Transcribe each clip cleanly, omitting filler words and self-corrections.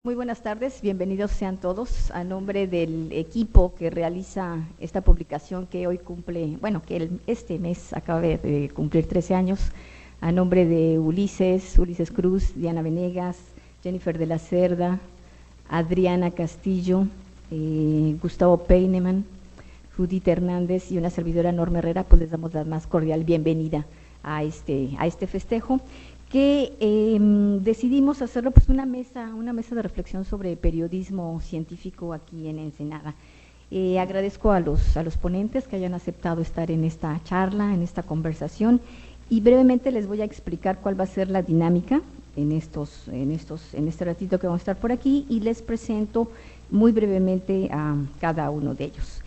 Muy buenas tardes, bienvenidos sean todos. A nombre del equipo que realiza esta publicación que hoy cumple, bueno, que este mes acaba de cumplir 13 años, a nombre de Ulises Cruz, Diana Venegas, Jennifer de la Cerda, Adriana Castillo, Gustavo Peineman, Judith Hernández y una servidora Norma Herrera, pues les damos la más cordial bienvenida a este festejo, que decidimos hacerlo pues una mesa de reflexión sobre periodismo científico aquí en Ensenada. Agradezco a los ponentes que hayan aceptado estar en esta charla, en esta conversación, y brevemente les voy a explicar cuál va a ser la dinámica en este ratito que vamos a estar por aquí, y les presento muy brevemente a cada uno de ellos.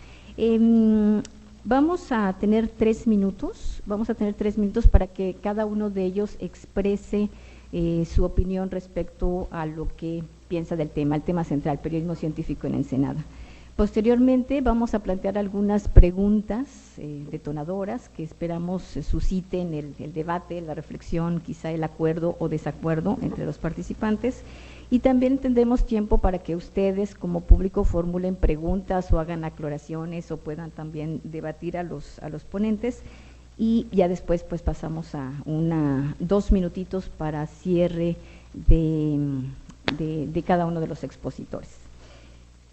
Vamos a tener 3 minutos para que cada uno de ellos exprese su opinión respecto a lo que piensa del tema, el tema central, periodismo científico en Ensenada. Posteriormente vamos a plantear algunas preguntas detonadoras que esperamos susciten el debate, la reflexión, quizá el acuerdo o desacuerdo entre los participantes. Y también tendremos tiempo para que ustedes como público formulen preguntas o hagan aclaraciones o puedan también debatir a los ponentes, y ya después pues pasamos a 2 minutitos para cierre de cada uno de los expositores.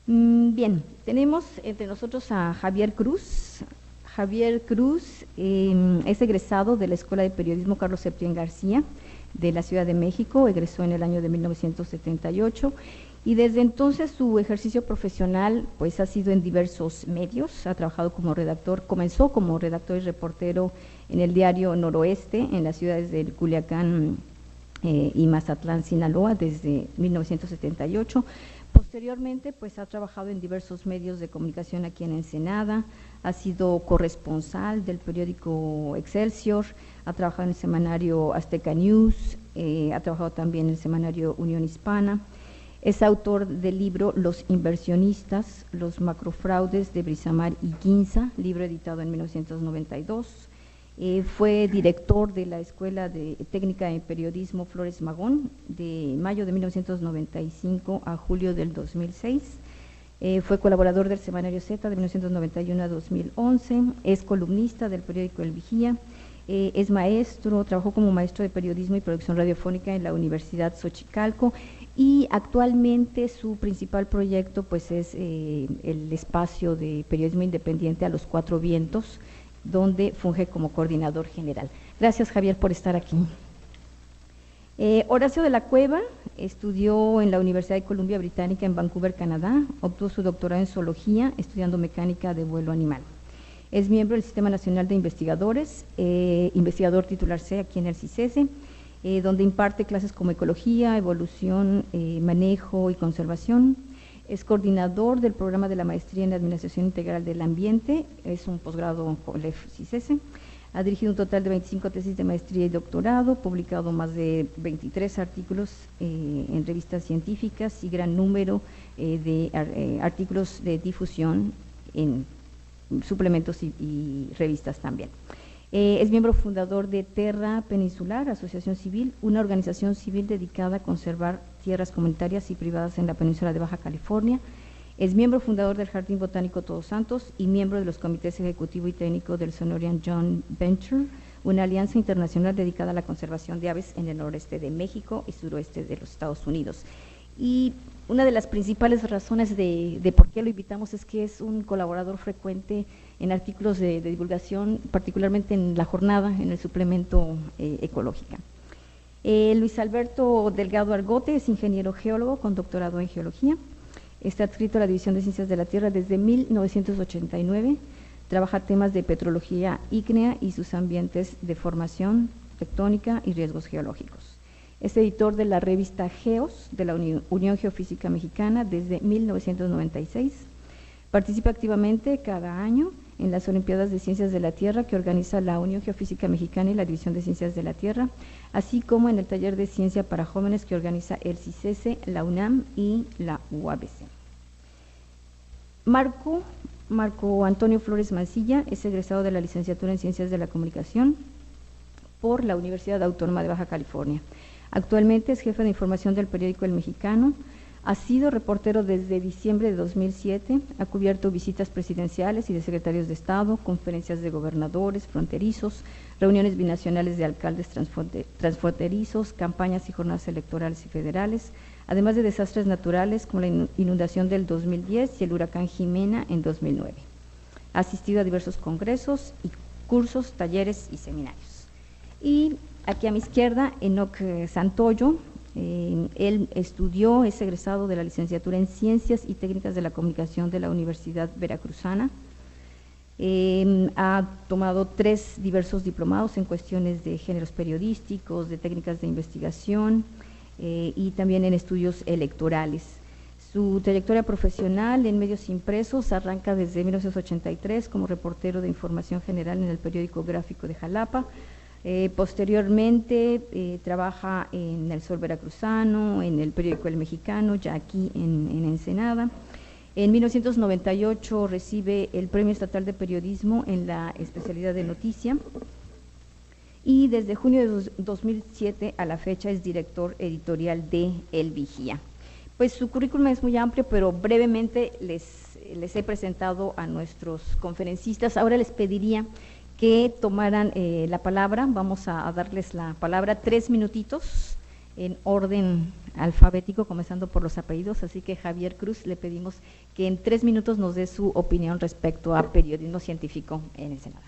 Bien, tenemos entre nosotros a Javier Cruz. Javier Cruz es egresado de la Escuela de Periodismo Carlos Septién García de la Ciudad de México, egresó en el año de 1978, y desde entonces su ejercicio profesional pues ha sido en diversos medios. Ha trabajado como redactor, comenzó como redactor y reportero en el diario Noroeste en las ciudades de Culiacán y Mazatlán, Sinaloa, desde 1978. Posteriormente pues ha trabajado en diversos medios de comunicación aquí en Ensenada, ha sido corresponsal del periódico Excelsior, ha trabajado en el semanario Azteca News, ha trabajado también en el semanario Unión Hispana. Es autor del libro Los inversionistas, los macrofraudes de Brisamar y Ginza, libro editado en 1992. Fue director de la Escuela de Técnica en Periodismo Flores Magón de mayo de 1995 a julio del 2006. Fue colaborador del semanario Z de 1991 a 2011. Es columnista del periódico El Vigía. Es maestro, trabajó como maestro de periodismo y producción radiofónica en la Universidad Xochicalco, y actualmente su principal proyecto pues es el espacio de periodismo independiente A los Cuatro Vientos, donde funge como coordinador general. Gracias, Javier, por estar aquí. Horacio de la Cueva estudió en la Universidad de Columbia Británica en Vancouver, Canadá, obtuvo su doctorado en zoología estudiando mecánica de vuelo animal. Es miembro del Sistema Nacional de Investigadores, investigador titular C aquí en el CICESE, donde imparte clases como ecología, evolución, manejo y conservación. Es coordinador del programa de la maestría en Administración Integral del Ambiente, es un posgrado con el CICESE. Ha dirigido un total de 25 tesis de maestría y doctorado, publicado más de 23 artículos en revistas científicas y gran número de artículos de difusión en suplementos y revistas también. Es miembro fundador de Terra Peninsular, asociación civil, una organización civil dedicada a conservar tierras comunitarias y privadas en la península de Baja California. Es miembro fundador del Jardín Botánico Todos Santos y miembro de los comités ejecutivo y técnico del Sonorian Joint Venture, una alianza internacional dedicada a la conservación de aves en el noreste de México y suroeste de los Estados Unidos. Y una de las principales razones de por qué lo invitamos es que es un colaborador frecuente en artículos de divulgación, particularmente en La Jornada, en el suplemento Ecológica. Luis Alberto Delgado Argote es ingeniero geólogo con doctorado en geología. Está adscrito a la División de Ciencias de la Tierra desde 1989. Trabaja temas de petrología ígnea y sus ambientes de formación, tectónica y riesgos geológicos. Es editor de la revista Geos de la Unión Geofísica Mexicana desde 1996. Participa activamente cada año en las Olimpiadas de Ciencias de la Tierra que organiza la Unión Geofísica Mexicana y la División de Ciencias de la Tierra, así como en el taller de ciencia para jóvenes que organiza el CICESE, la UNAM y la UABC. Marco Antonio Flores Mancilla es egresado de la licenciatura en Ciencias de la Comunicación por la Universidad Autónoma de Baja California. Actualmente es jefe de información del periódico El Mexicano, Ha sido reportero desde diciembre de 2007, ha cubierto visitas presidenciales y de secretarios de Estado, conferencias de gobernadores fronterizos, reuniones binacionales de alcaldes transfronterizos, campañas y jornadas electorales y federales, además de desastres naturales como la inundación del 2010 y el huracán Jimena en 2009. Ha asistido a diversos congresos y cursos, talleres y seminarios. Y aquí a mi izquierda, Enoc Santoyo. Él estudió, es egresado de la licenciatura en Ciencias y Técnicas de la Comunicación de la Universidad Veracruzana. Ha tomado 3 diversos diplomados en cuestiones de géneros periodísticos, de técnicas de investigación y también en estudios electorales. Su trayectoria profesional en medios impresos arranca desde 1983 como reportero de información general en el periódico Gráfico de Jalapa. Posteriormente trabaja en El Sol Veracruzano, en el periódico El Mexicano, ya aquí en Ensenada. En 1998 recibe el Premio Estatal de Periodismo en la especialidad de noticia y desde junio de 2007 a la fecha es director editorial de El Vigía. Pues su currículum es muy amplio, pero brevemente les he presentado a nuestros conferencistas. Ahora les pediría que tomaran la palabra. Vamos a darles la palabra 3 minutitos en orden alfabético, comenzando por los apellidos, así que Javier Cruz le pedimos que en 3 minutos nos dé su opinión respecto a periodismo científico en Ensenada.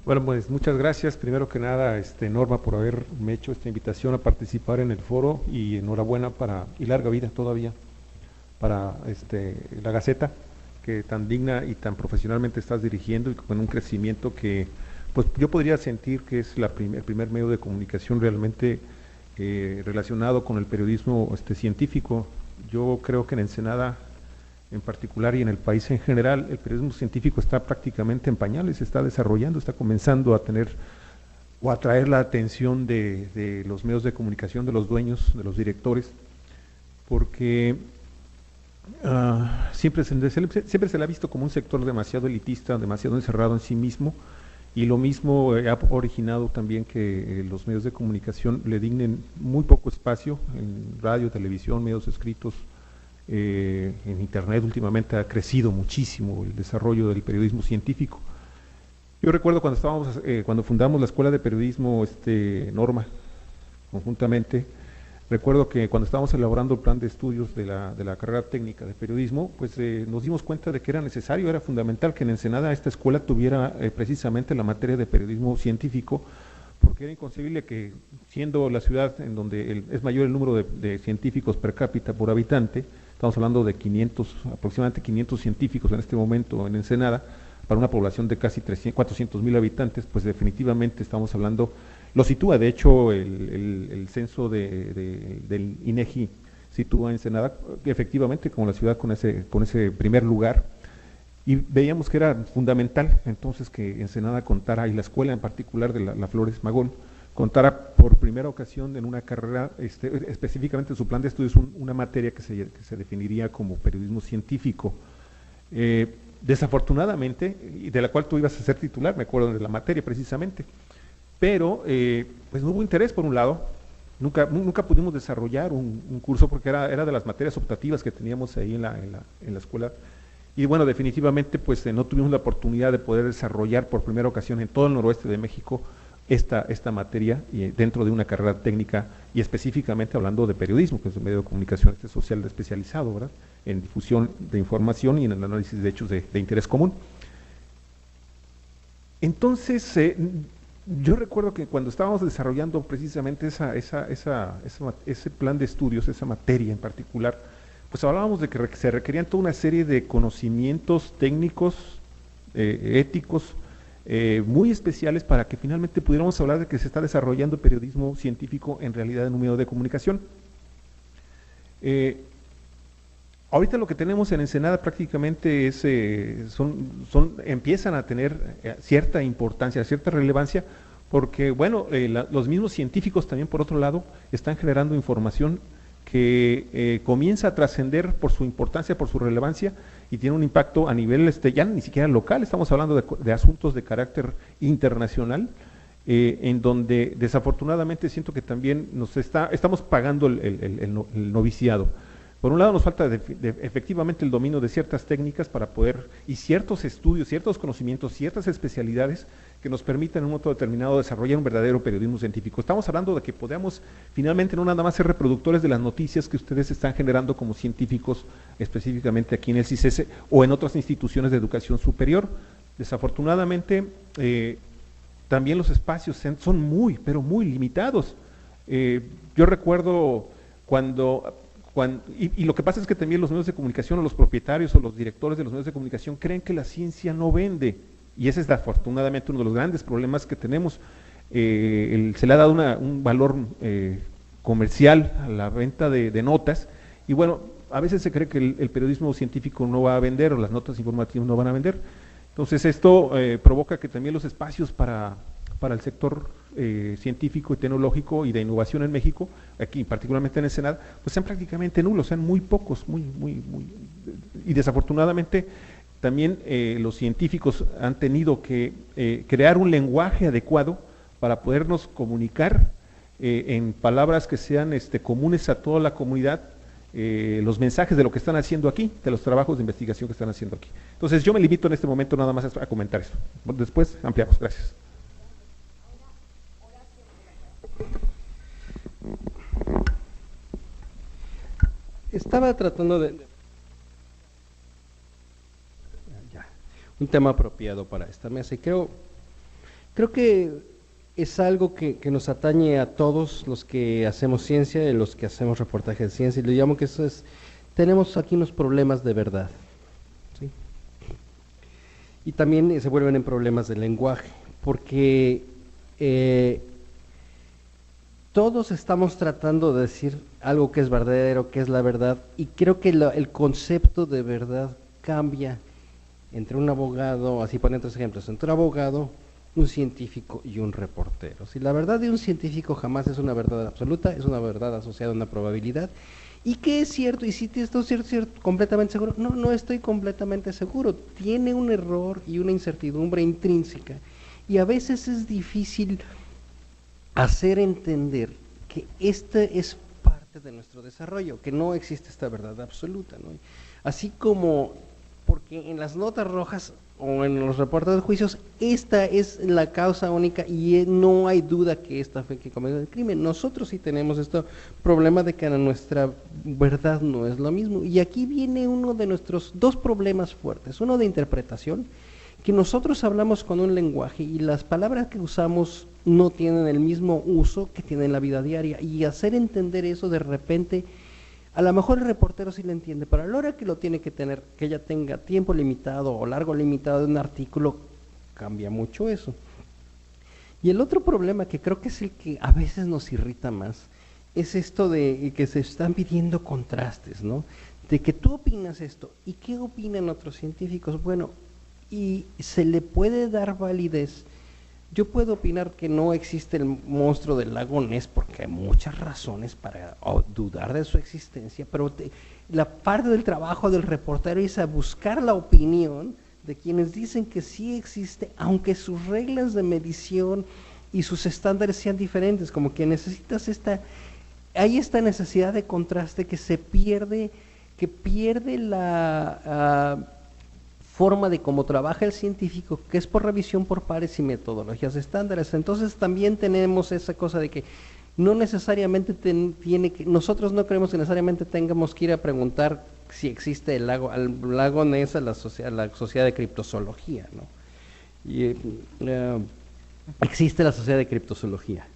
Bueno, pues muchas gracias, primero que nada, Norma, por haberme hecho esta invitación a participar en el foro, y enhorabuena y larga vida todavía para la Gaceta, que tan digna y tan profesionalmente estás dirigiendo, y con un crecimiento que pues yo podría sentir que es el primer medio de comunicación realmente relacionado con el periodismo científico. Yo creo que en Ensenada en particular y en el país en general, el periodismo científico está prácticamente en pañales, se está desarrollando, está comenzando a tener o a atraer la atención de los medios de comunicación, de los dueños, de los directores, porque siempre se le ha visto como un sector demasiado elitista, demasiado encerrado en sí mismo, y lo mismo ha originado también que los medios de comunicación le dignen muy poco espacio en radio, televisión, medios escritos. En internet últimamente ha crecido muchísimo el desarrollo del periodismo científico. Yo recuerdo cuando fundamos la Escuela de Periodismo Norma, conjuntamente, recuerdo que cuando estábamos elaborando el plan de estudios de la carrera técnica de periodismo, pues nos dimos cuenta de que era necesario, era fundamental que en Ensenada esta escuela tuviera precisamente la materia de periodismo científico, porque era inconcebible que, siendo la ciudad en donde es mayor el número de científicos per cápita por habitante, estamos hablando de aproximadamente 500 científicos en este momento en Ensenada, para una población de casi 400,000 habitantes, pues definitivamente estamos hablando, lo sitúa, de hecho, el censo del INEGI sitúa a Ensenada efectivamente como la ciudad con ese primer lugar, y veíamos que era fundamental entonces que Ensenada contara, y la escuela en particular de la Flores Magón, contara por primera ocasión en una carrera, específicamente en su plan de estudios, una materia que se definiría como periodismo científico. Desafortunadamente, y de la cual tú ibas a ser titular, me acuerdo de la materia precisamente, pero pues no hubo interés por un lado, nunca pudimos desarrollar un curso porque era de las materias optativas que teníamos ahí en la escuela, y bueno, definitivamente pues no tuvimos la oportunidad de poder desarrollar por primera ocasión en todo el noroeste de México esta materia dentro de una carrera técnica, y específicamente hablando de periodismo, que es un medio de comunicación social especializado, ¿verdad?, en difusión de información y en el análisis de hechos de interés común. Entonces, yo recuerdo que cuando estábamos desarrollando precisamente ese plan de estudios, esa materia en particular, pues hablábamos de que se requerían toda una serie de conocimientos técnicos, éticos, muy especiales para que finalmente pudiéramos hablar de que se está desarrollando periodismo científico en realidad en un medio de comunicación. Ahorita lo que tenemos en Ensenada prácticamente empiezan a tener cierta importancia, cierta relevancia, porque bueno, los mismos científicos también por otro lado están generando información que comienza a trascender por su importancia, por su relevancia, y tiene un impacto a nivel ya ni siquiera local, estamos hablando de asuntos de carácter internacional, en donde desafortunadamente siento que también estamos pagando el noviciado. Por un lado nos falta efectivamente el dominio de ciertas técnicas para poder, y ciertos estudios, ciertos conocimientos, ciertas especialidades que nos permitan en un momento determinado desarrollar un verdadero periodismo científico. Estamos hablando de que podamos finalmente no nada más ser reproductores de las noticias que ustedes están generando como científicos, específicamente aquí en el CICESE o en otras instituciones de educación superior. Desafortunadamente, también los espacios son muy, pero muy limitados. Yo recuerdo y lo que pasa es que también los medios de comunicación o los propietarios o los directores de los medios de comunicación creen que la ciencia no vende, y ese es afortunadamente uno de los grandes problemas que tenemos. Se le ha dado un valor comercial a la venta de notas, y bueno, a veces se cree que el periodismo científico no va a vender o las notas informativas no van a vender. Entonces esto provoca que también los espacios para el sector científico y tecnológico y de innovación en México, aquí particularmente en el Senado, pues sean prácticamente nulos, sean muy pocos, y desafortunadamente también los científicos han tenido que crear un lenguaje adecuado para podernos comunicar en palabras que sean comunes a toda la comunidad, los mensajes de lo que están haciendo aquí, de los trabajos de investigación que están haciendo aquí. Entonces yo me limito en este momento nada más a comentar eso. Después ampliamos. Gracias. Estaba tratando un tema apropiado para esta mesa, y creo que es algo que nos atañe a todos los que hacemos ciencia y los que hacemos reportaje de ciencia, y le llamo que eso es, tenemos aquí unos problemas de verdad, ¿sí? Y también se vuelven en problemas de lenguaje, porque todos estamos tratando de decir algo que es verdadero, que es la verdad, y creo que el concepto de verdad cambia entre un abogado, así poniendo otros ejemplos, entre un abogado, un científico y un reportero. Si la verdad de un científico jamás es una verdad absoluta, es una verdad asociada a una probabilidad, y que es cierto, y si estoy cierto, completamente seguro, no estoy completamente seguro, tiene un error y una incertidumbre intrínseca, y a veces es difícil hacer entender que este es parte de nuestro desarrollo, que no existe esta verdad absoluta, ¿no? Así como, porque en las notas rojas o en los reportes de juicios, esta es la causa única y no hay duda que esta fue que cometió el crimen. Nosotros sí tenemos este problema de que nuestra verdad no es lo mismo, y aquí viene uno de nuestros dos problemas fuertes, uno de interpretación, que nosotros hablamos con un lenguaje y las palabras que usamos no tienen el mismo uso que tienen en la vida diaria, y hacer entender eso de repente, a lo mejor el reportero sí lo entiende, pero a la hora que lo tiene que tener, que ella tenga tiempo limitado o largo limitado de un artículo, cambia mucho eso. Y el otro problema, que creo que es el que a veces nos irrita más, es esto de que se están pidiendo contrastes, ¿no? De que tú opinas esto, ¿y qué opinan otros científicos? Bueno, y se le puede dar validez. Yo puedo opinar que no existe el monstruo del lago Ness porque hay muchas razones para dudar de su existencia, pero la parte del trabajo del reportero es a buscar la opinión de quienes dicen que sí existe, aunque sus reglas de medición y sus estándares sean diferentes, como que necesitas hay esta necesidad de contraste que pierde la forma de cómo trabaja el científico, que es por revisión por pares y metodologías estándares. Entonces también tenemos esa cosa de que no necesariamente nosotros no creemos que necesariamente tengamos que ir a preguntar si existe el lago Ness a la sociedad de criptozoología, ¿no? Y existe la sociedad de criptozoología,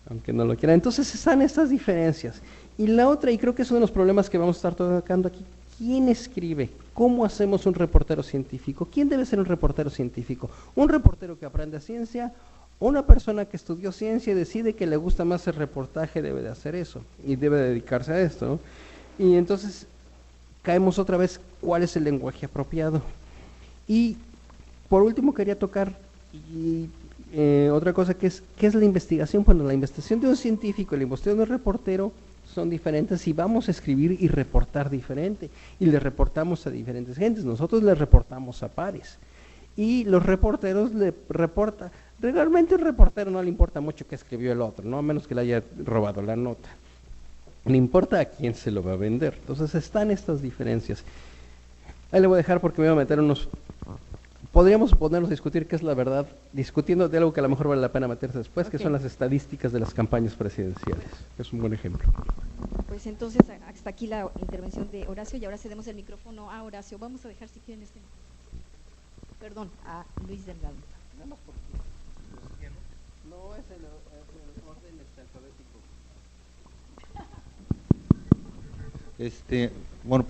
aunque no lo quiera. Entonces están estas diferencias. Y la otra, y creo que es uno de los problemas que vamos a estar tocando aquí, ¿quién escribe? ¿Cómo hacemos un reportero científico? ¿Quién debe ser un reportero científico? ¿Un reportero que aprende ciencia? ¿Una persona que estudió ciencia y decide que le gusta más el reportaje debe de hacer eso y debe dedicarse a esto, ¿no? Y entonces caemos otra vez, ¿cuál es el lenguaje apropiado? Y por último quería tocar otra cosa que es, ¿qué es la investigación? Bueno, la investigación de un científico y la investigación de un reportero son diferentes y vamos a escribir y reportar diferente. Y le reportamos a diferentes gentes. Nosotros le reportamos a pares. Y los reporteros le reportan. Regularmente el reportero no le importa mucho qué escribió el otro, ¿no? A menos que le haya robado la nota. Le importa a quién se lo va a vender. Entonces están estas diferencias. Ahí le voy a dejar porque me voy a meter unos... Podríamos ponernos a discutir qué es la verdad, discutiendo de algo que a lo mejor vale la pena meterse después, que son las estadísticas de las campañas presidenciales. Es un buen ejemplo. Pues entonces, hasta aquí la intervención de Horacio, y ahora cedemos el micrófono a Horacio. Vamos a dejar, si quieren, perdón, a Luis Delgado. No, es el orden alfabético.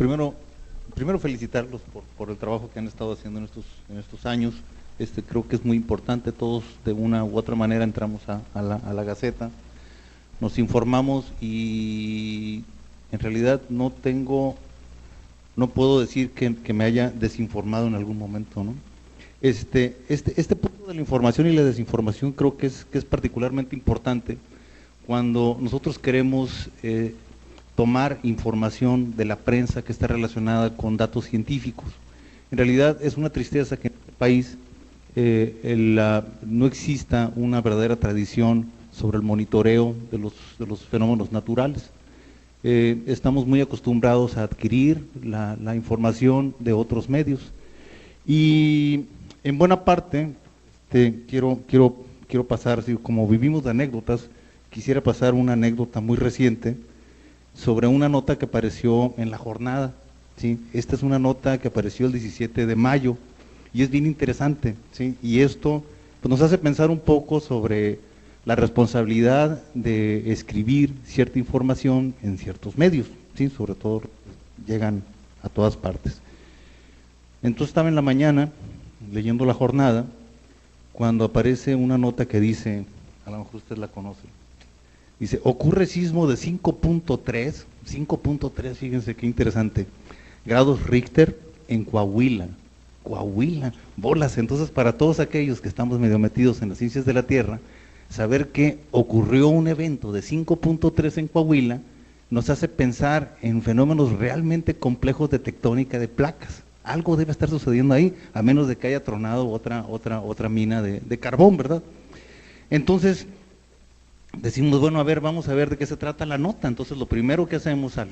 Bueno, primero felicitarlos por el trabajo que han estado haciendo en estos años. Creo que es muy importante, todos de una u otra manera entramos a la Gaceta, nos informamos y en realidad no puedo decir que me haya desinformado en algún momento, ¿no? Este punto de la información y la desinformación creo que es particularmente importante cuando nosotros queremos tomar información de la prensa que está relacionada con datos científicos. En realidad es una tristeza que en este país no exista una verdadera tradición sobre el monitoreo de los fenómenos naturales. Estamos muy acostumbrados a adquirir la información de otros medios y en buena parte quiero pasar, así como vivimos de anécdotas, quisiera pasar una anécdota muy reciente sobre una nota que apareció en La Jornada, ¿sí? Esta es una nota que apareció el 17 de mayo y es bien interesante, ¿sí? Y esto pues, nos hace pensar un poco sobre la responsabilidad de escribir cierta información en ciertos medios, ¿sí? Sobre todo llegan a todas partes. Entonces estaba en la mañana leyendo La Jornada cuando aparece una nota que dice, a lo mejor usted la conoce, dice, ocurre sismo de 5.3, fíjense qué interesante, grados Richter en Coahuila, bolas. Entonces para todos aquellos que estamos medio metidos en las ciencias de la Tierra, saber que ocurrió un evento de 5.3 en Coahuila, nos hace pensar en fenómenos realmente complejos de tectónica de placas. Algo debe estar sucediendo ahí, a menos de que haya tronado otra mina de carbón, ¿verdad? Entonces, decimos, bueno, a ver, vamos a ver de qué se trata la nota. Entonces, lo primero que hacemos al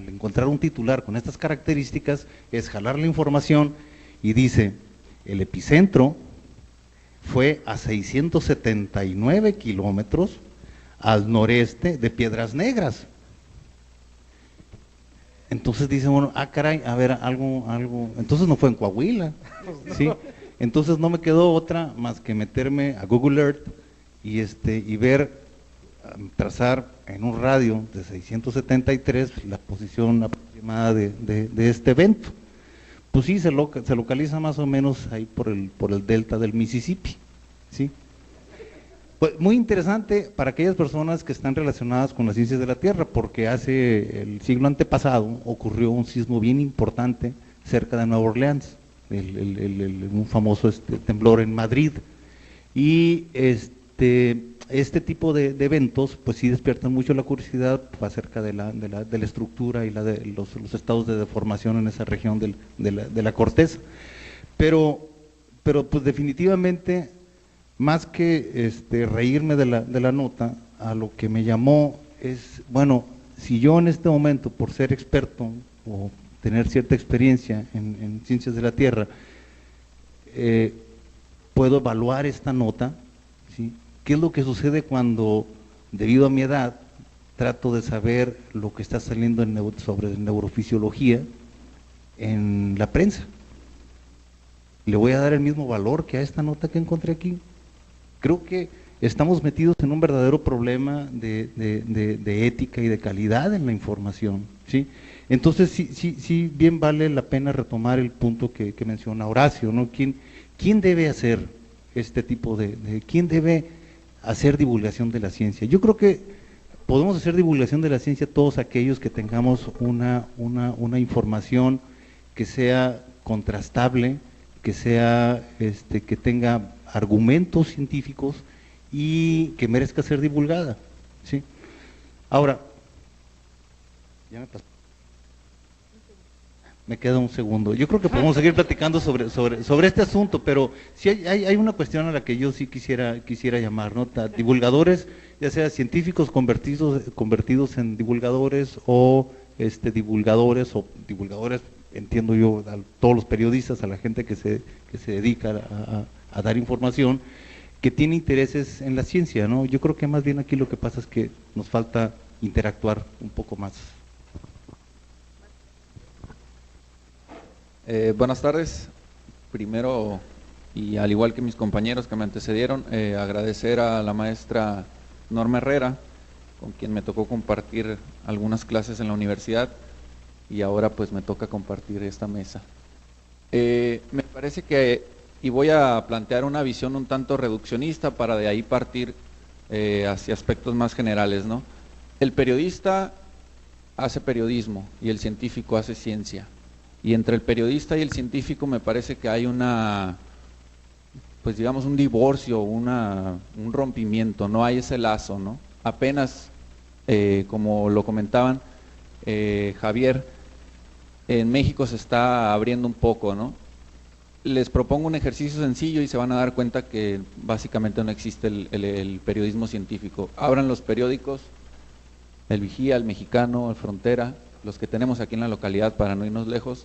encontrar un titular con estas características es jalar la información y dice, el epicentro fue a 679 kilómetros al noreste de Piedras Negras. Entonces dice uno, caray, a ver, algo, entonces no fue en Coahuila, ¿sí? Entonces no me quedó otra más que meterme a Google Earth y ver, trazar en un radio de 673 la posición aproximada de este evento. Pues sí, se localiza más o menos ahí por el delta del Mississippi, ¿sí? Pues muy interesante para aquellas personas que están relacionadas con las ciencias de la Tierra, porque hace el siglo antepasado ocurrió un sismo bien importante cerca de Nueva Orleans, un famoso temblor en Madrid, y este tipo de eventos pues sí despiertan mucho la curiosidad acerca de la estructura y de los estados de deformación en esa región de la corteza, pero pues definitivamente más que reírme de la nota, a lo que me llamó es, bueno, si yo en este momento, por ser experto o tener cierta experiencia en ciencias de la Tierra, puedo evaluar esta nota, ¿sí? ¿Qué es lo que sucede cuando, debido a mi edad, trato de saber lo que está saliendo sobre neurofisiología en la prensa? ¿Le voy a dar el mismo valor que a esta nota que encontré aquí? Creo que estamos metidos en un verdadero problema de ética y de calidad en la información, ¿sí? Entonces, sí, bien vale la pena retomar el punto que menciona Horacio, ¿no? ¿Quién debe hacer este tipo quién debe hacer divulgación de la ciencia? Yo creo que podemos hacer divulgación de la ciencia todos aquellos que tengamos una información que sea contrastable, que sea, que tenga argumentos científicos y que merezca ser divulgada, ¿sí? Ahora, Ya me pasó. Me queda un segundo. Yo creo que podemos seguir platicando sobre este asunto, pero sí hay una cuestión a la que yo sí quisiera llamar, ¿no? Divulgadores, ya sea científicos convertidos en divulgadores o divulgadores, entiendo yo, a todos los periodistas, a la gente que se dedica a dar información, que tiene intereses en la ciencia, ¿no? Yo creo que más bien aquí lo que pasa es que nos falta interactuar un poco más. Buenas tardes. Primero, y al igual que mis compañeros que me antecedieron, agradecer a la maestra Norma Herrera, con quien me tocó compartir algunas clases en la universidad y ahora pues me toca compartir esta mesa. Me parece que, y voy a plantear una visión un tanto reduccionista para de ahí partir hacia aspectos más generales, ¿no? El periodista hace periodismo y el científico hace ciencia. Y entre el periodista y el científico me parece que hay pues digamos un divorcio, un rompimiento, no hay ese lazo, ¿no? Apenas, como lo comentaban Javier, en México se está abriendo un poco, ¿no? Les propongo un ejercicio sencillo y se van a dar cuenta que básicamente no existe el periodismo científico. Abran los periódicos, El Vigía, El Mexicano, El Frontera, los que tenemos aquí en la localidad para no irnos lejos,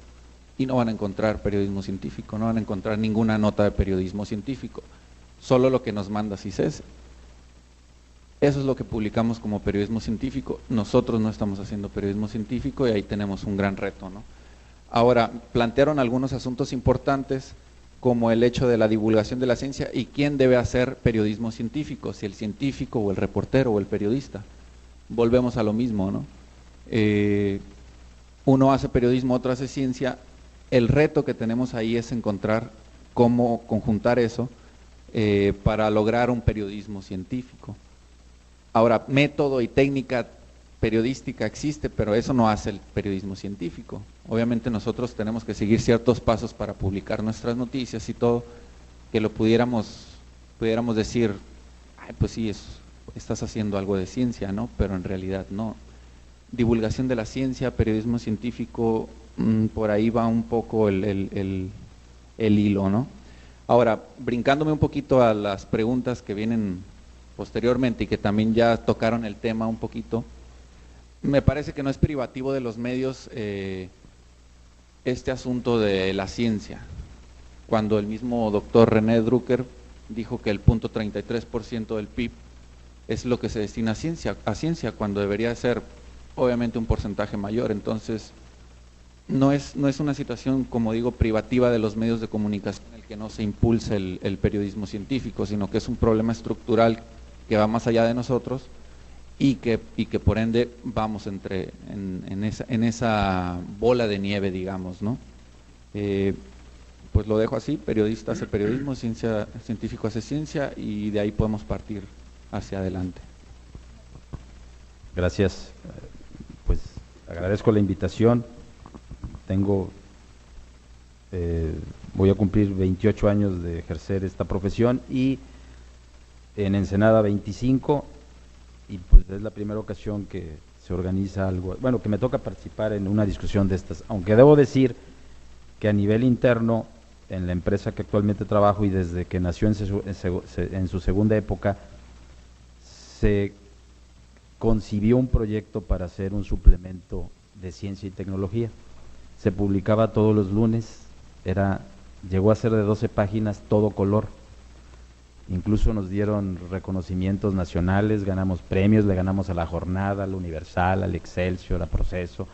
y no van a encontrar periodismo científico, no van a encontrar ninguna nota de periodismo científico, solo lo que nos manda CICES. Eso es lo que publicamos como periodismo científico. Nosotros no estamos haciendo periodismo científico y ahí tenemos un gran reto, ¿no? Ahora, plantearon algunos asuntos importantes como el hecho de la divulgación de la ciencia y quién debe hacer periodismo científico, si el científico o el reportero o el periodista. Volvemos a lo mismo, ¿no? Uno hace periodismo, otro hace ciencia. El reto que tenemos ahí es encontrar cómo conjuntar eso para lograr un periodismo científico. Ahora, método y técnica periodística existe, pero eso no hace el periodismo científico. Obviamente nosotros tenemos que seguir ciertos pasos para publicar nuestras noticias y todo, que lo pudiéramos decir, ay, pues sí, estás haciendo algo de ciencia, ¿no? Pero en realidad no. Divulgación de la ciencia, periodismo científico, por ahí va un poco el hilo, ¿no? Ahora, brincándome un poquito a las preguntas que vienen posteriormente y que también ya tocaron el tema un poquito, me parece que no es privativo de los medios este asunto de la ciencia. Cuando el mismo doctor René Drucker dijo que el 0.33% del PIB es lo que se destina a ciencia, cuando debería ser obviamente un porcentaje mayor. Entonces no es una situación, como digo, privativa de los medios de comunicación el que no se impulse el periodismo científico, sino que es un problema estructural que va más allá de nosotros y que por ende vamos en esa bola de nieve, digamos, ¿no? Pues lo dejo así: periodista hace periodismo, científico hace ciencia, y de ahí podemos partir hacia adelante. Gracias. Pues agradezco la invitación. Voy a cumplir 28 años de ejercer esta profesión y en Ensenada 25, y pues es la primera ocasión que se organiza algo, bueno, que me toca participar en una discusión de estas, aunque debo decir que a nivel interno, en la empresa que actualmente trabajo y desde que nació en su segunda época, se concibió un proyecto para hacer un suplemento de ciencia y tecnología. Se publicaba todos los lunes, llegó a ser de 12 páginas, todo color. Incluso nos dieron reconocimientos nacionales, ganamos premios, le ganamos a La Jornada, al Universal, al Excelsior, a Proceso,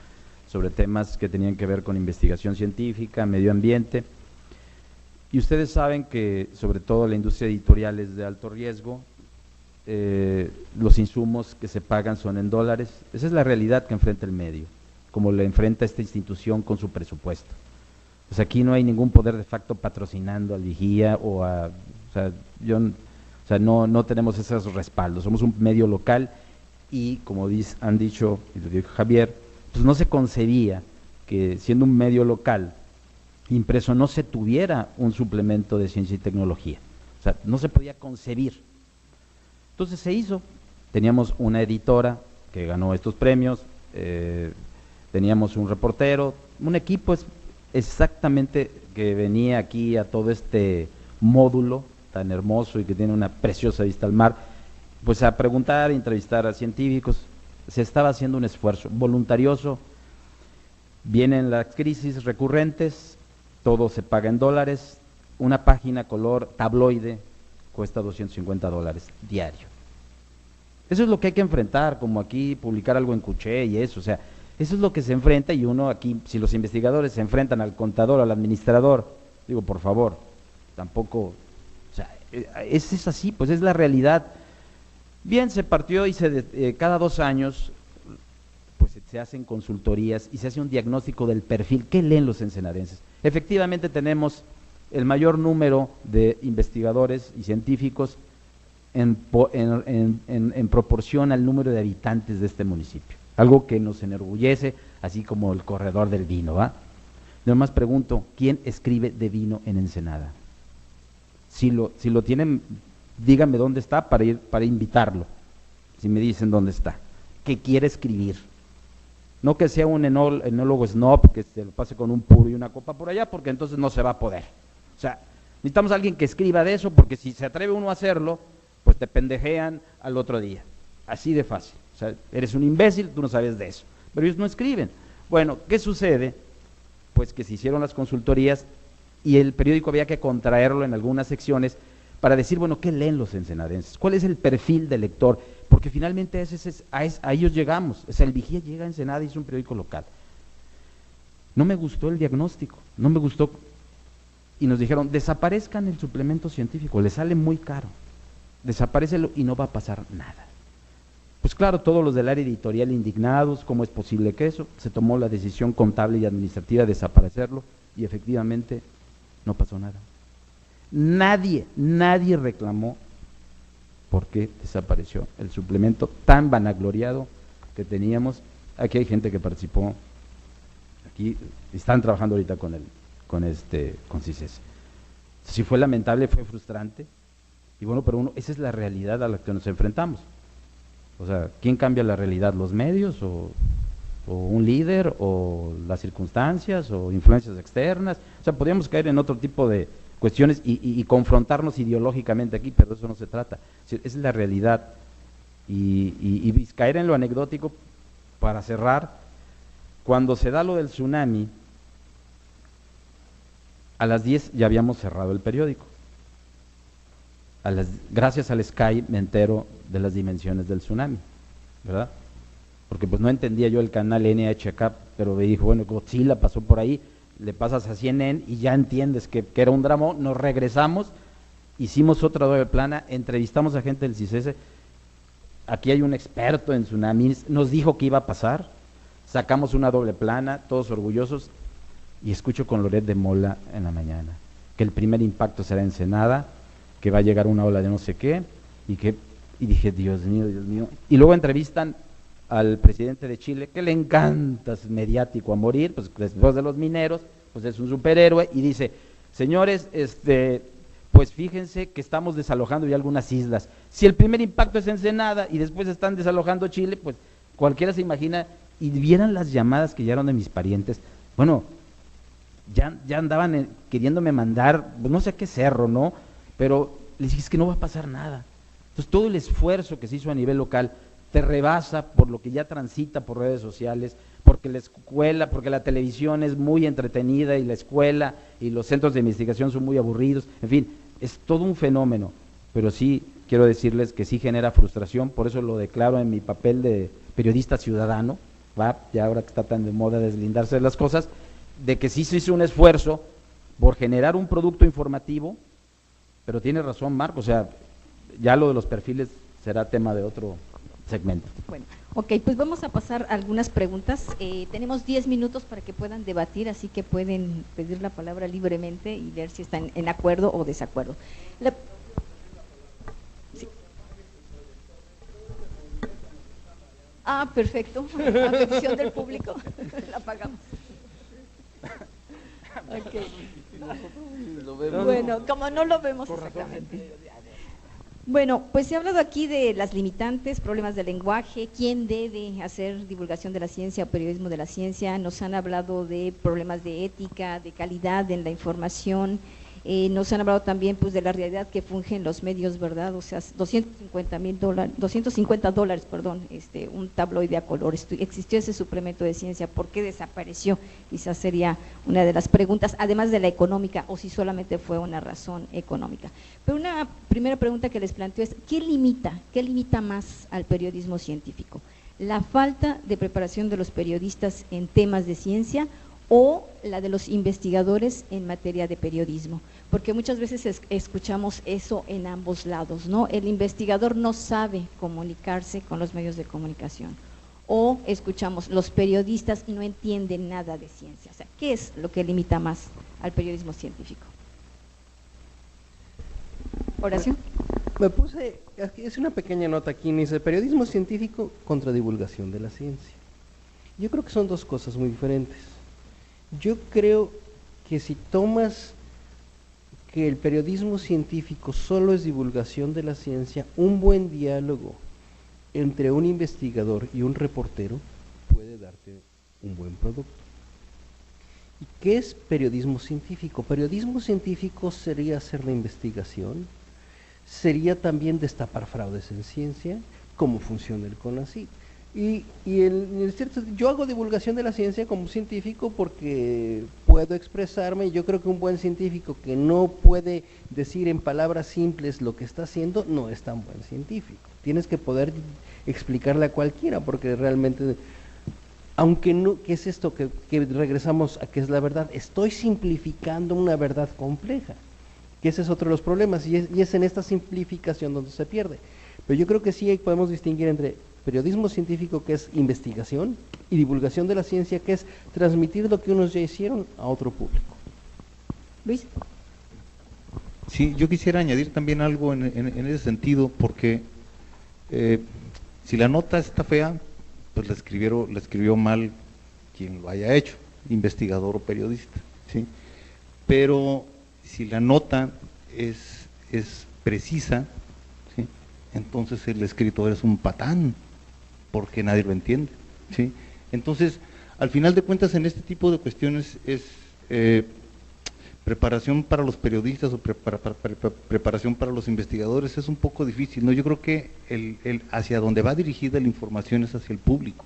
sobre temas que tenían que ver con investigación científica, medio ambiente. Y ustedes saben que sobre todo la industria editorial es de alto riesgo, los insumos que se pagan son en dólares. Esa es la realidad que enfrenta el medio, como la enfrenta esta institución con su presupuesto. Pues aquí no hay ningún poder de facto patrocinando al Vigía no tenemos esos respaldos. Somos un medio local y, como han dicho, y lo dijo Javier, pues no se concebía que siendo un medio local impreso no se tuviera un suplemento de ciencia y tecnología. O sea, no se podía concebir. Entonces se hizo. Teníamos una editora que ganó estos premios, teníamos un reportero, un equipo exactamente que venía aquí a todo este módulo tan hermoso y que tiene una preciosa vista al mar, pues a preguntar, entrevistar a científicos. Se estaba haciendo un esfuerzo voluntarioso. Vienen las crisis recurrentes, todo se paga en dólares, una página color tabloide cuesta $250 diario. Eso es lo que hay que enfrentar, como aquí publicar algo en Cuché y eso, o sea, eso es lo que se enfrenta. Y uno aquí, si los investigadores se enfrentan al contador, al administrador, digo, por favor, tampoco, o sea, es así, pues es la realidad. Bien, se partió y cada 2 años pues se hacen consultorías y se hace un diagnóstico del perfil. ¿Qué leen los ensenadenses? Efectivamente tenemos el mayor número de investigadores y científicos en proporción al número de habitantes de este municipio, algo que nos enorgullece, así como el corredor del vino, ¿va? Nada más pregunto, ¿quién escribe de vino en Ensenada? Si lo tienen, díganme dónde está para invitarlo, si me dicen dónde está, que quiere escribir. No que sea un enólogo snob que se lo pase con un puro y una copa por allá, porque entonces no se va a poder. O sea, necesitamos a alguien que escriba de eso, porque si se atreve uno a hacerlo, pues te pendejean al otro día. Así de fácil. O sea, eres un imbécil, tú no sabes de eso. Pero ellos no escriben. Bueno, ¿qué sucede? Pues que se hicieron las consultorías y el periódico había que contraerlo en algunas secciones para decir, bueno, ¿qué leen los ensenadenses? ¿Cuál es el perfil del lector? Porque finalmente a ellos llegamos. O sea, el Vigía llega a Ensenada y es un periódico local. No me gustó el diagnóstico, no me gustó. Y nos dijeron, desaparezcan el suplemento científico, les sale muy caro. Desaparécelo y no va a pasar nada. Pues claro, todos los del área editorial indignados, ¿cómo es posible que eso? Se tomó la decisión contable y administrativa de desaparecerlo y efectivamente no pasó nada. Nadie reclamó por qué desapareció el suplemento tan vanagloriado que teníamos. Aquí hay gente que participó, aquí están trabajando ahorita con CICES. Si fue lamentable, fue frustrante, y bueno, pero esa es la realidad a la que nos enfrentamos. O sea, ¿quién cambia la realidad? ¿Los medios o un líder o las circunstancias o influencias externas? O sea, podríamos caer en otro tipo de cuestiones y confrontarnos ideológicamente aquí, pero de eso no se trata. Es la realidad. Y caer en lo anecdótico, para cerrar, cuando se da lo del tsunami, a las 10 ya habíamos cerrado el periódico. Gracias al Sky me entero de las dimensiones del tsunami, ¿verdad? Porque pues no entendía yo el canal NHK, pero me dijo, bueno, Godzilla pasó por ahí, le pasas a CNN y ya entiendes que era un drama. Nos regresamos, hicimos otra doble plana, entrevistamos a gente del CICES, aquí hay un experto en tsunamis, nos dijo que iba a pasar, sacamos una doble plana, todos orgullosos, y escucho con Loret de Mola en la mañana, que el primer impacto será Ensenada, que va a llegar una ola de no sé qué, y dije, Dios mío, y luego entrevistan al presidente de Chile, que le encanta, es mediático a morir, pues después de los mineros, pues es un superhéroe, y dice, señores, pues fíjense que estamos desalojando ya algunas islas. Si el primer impacto es Ensenada y después están desalojando Chile, pues cualquiera se imagina, y vieran las llamadas que llegaron de mis parientes, bueno, ya andaban queriéndome mandar, pues no sé qué cerro, ¿no? Pero les dije, es que no va a pasar nada. Entonces todo el esfuerzo que se hizo a nivel local te rebasa por lo que ya transita por redes sociales, porque la escuela, porque la televisión es muy entretenida y la escuela y los centros de investigación son muy aburridos, en fin, es todo un fenómeno, pero sí quiero decirles que sí genera frustración, por eso lo declaro en mi papel de periodista ciudadano, ¿va? Ya ahora que está tan de moda deslindarse de las cosas, de que sí se hizo un esfuerzo por generar un producto informativo, pero tiene razón Marco, o sea, ya lo de los perfiles será tema de otro segmento. Bueno, ok, pues vamos a pasar a algunas preguntas. Tenemos 10 minutos para que puedan debatir, así que pueden pedir la palabra libremente y ver si están en acuerdo o desacuerdo. Sí. Perfecto. A petición del público, la pagamos. Okay. Bueno, como no lo vemos exactamente. Bueno, pues se ha hablado aquí de las limitantes, problemas de lenguaje, quién debe hacer divulgación de la ciencia o periodismo de la ciencia, nos han hablado de problemas de ética, de calidad en la información, nos han hablado también pues de la realidad que fungen los medios, ¿verdad? O sea, $250, perdón, un tabloide a color, existió ese suplemento de ciencia, ¿por qué desapareció? Quizás sería una de las preguntas, además de la económica, o si solamente fue una razón económica. Pero una primera pregunta que les planteo es, qué limita más al periodismo científico? ¿La falta de preparación de los periodistas en temas de ciencia o la de los investigadores en materia de periodismo? Porque muchas veces escuchamos eso en ambos lados, ¿no? El investigador no sabe comunicarse con los medios de comunicación, o escuchamos, los periodistas no entienden nada de ciencia. O sea, ¿qué es lo que limita más al periodismo científico? Horacio. Me puse, es una pequeña nota aquí, dice periodismo científico contra divulgación de la ciencia. Yo creo que son dos cosas muy diferentes. Yo creo que si tomas que el periodismo científico solo es divulgación de la ciencia, un buen diálogo entre un investigador y un reportero puede darte un buen producto. ¿Y qué es periodismo científico? Periodismo científico sería hacer la investigación, sería también destapar fraudes en ciencia, cómo funciona el CONACYT. Yo hago divulgación de la ciencia como científico porque puedo expresarme, y yo creo que un buen científico que no puede decir en palabras simples lo que está haciendo, no es tan buen científico. Tienes que poder explicarle a cualquiera, porque realmente, aunque no, ¿qué es esto? Que regresamos a que es la verdad. Estoy simplificando una verdad compleja, que ese es otro de los problemas, y es en esta simplificación donde se pierde. Pero yo creo que sí podemos distinguir entre periodismo científico, que es investigación, y divulgación de la ciencia, que es transmitir lo que unos ya hicieron a otro público. Luis. Sí, yo quisiera añadir también algo en ese sentido, porque si la nota está fea, pues la escribió mal quien lo haya hecho, investigador o periodista, ¿sí? Pero si la nota es precisa, ¿sí?, entonces el escritor es un patán, porque nadie lo entiende, ¿sí? Entonces, al final de cuentas, en este tipo de cuestiones es preparación para los periodistas o preparación para los investigadores es un poco difícil, ¿no? Yo creo que hacia donde va dirigida la información es hacia el público,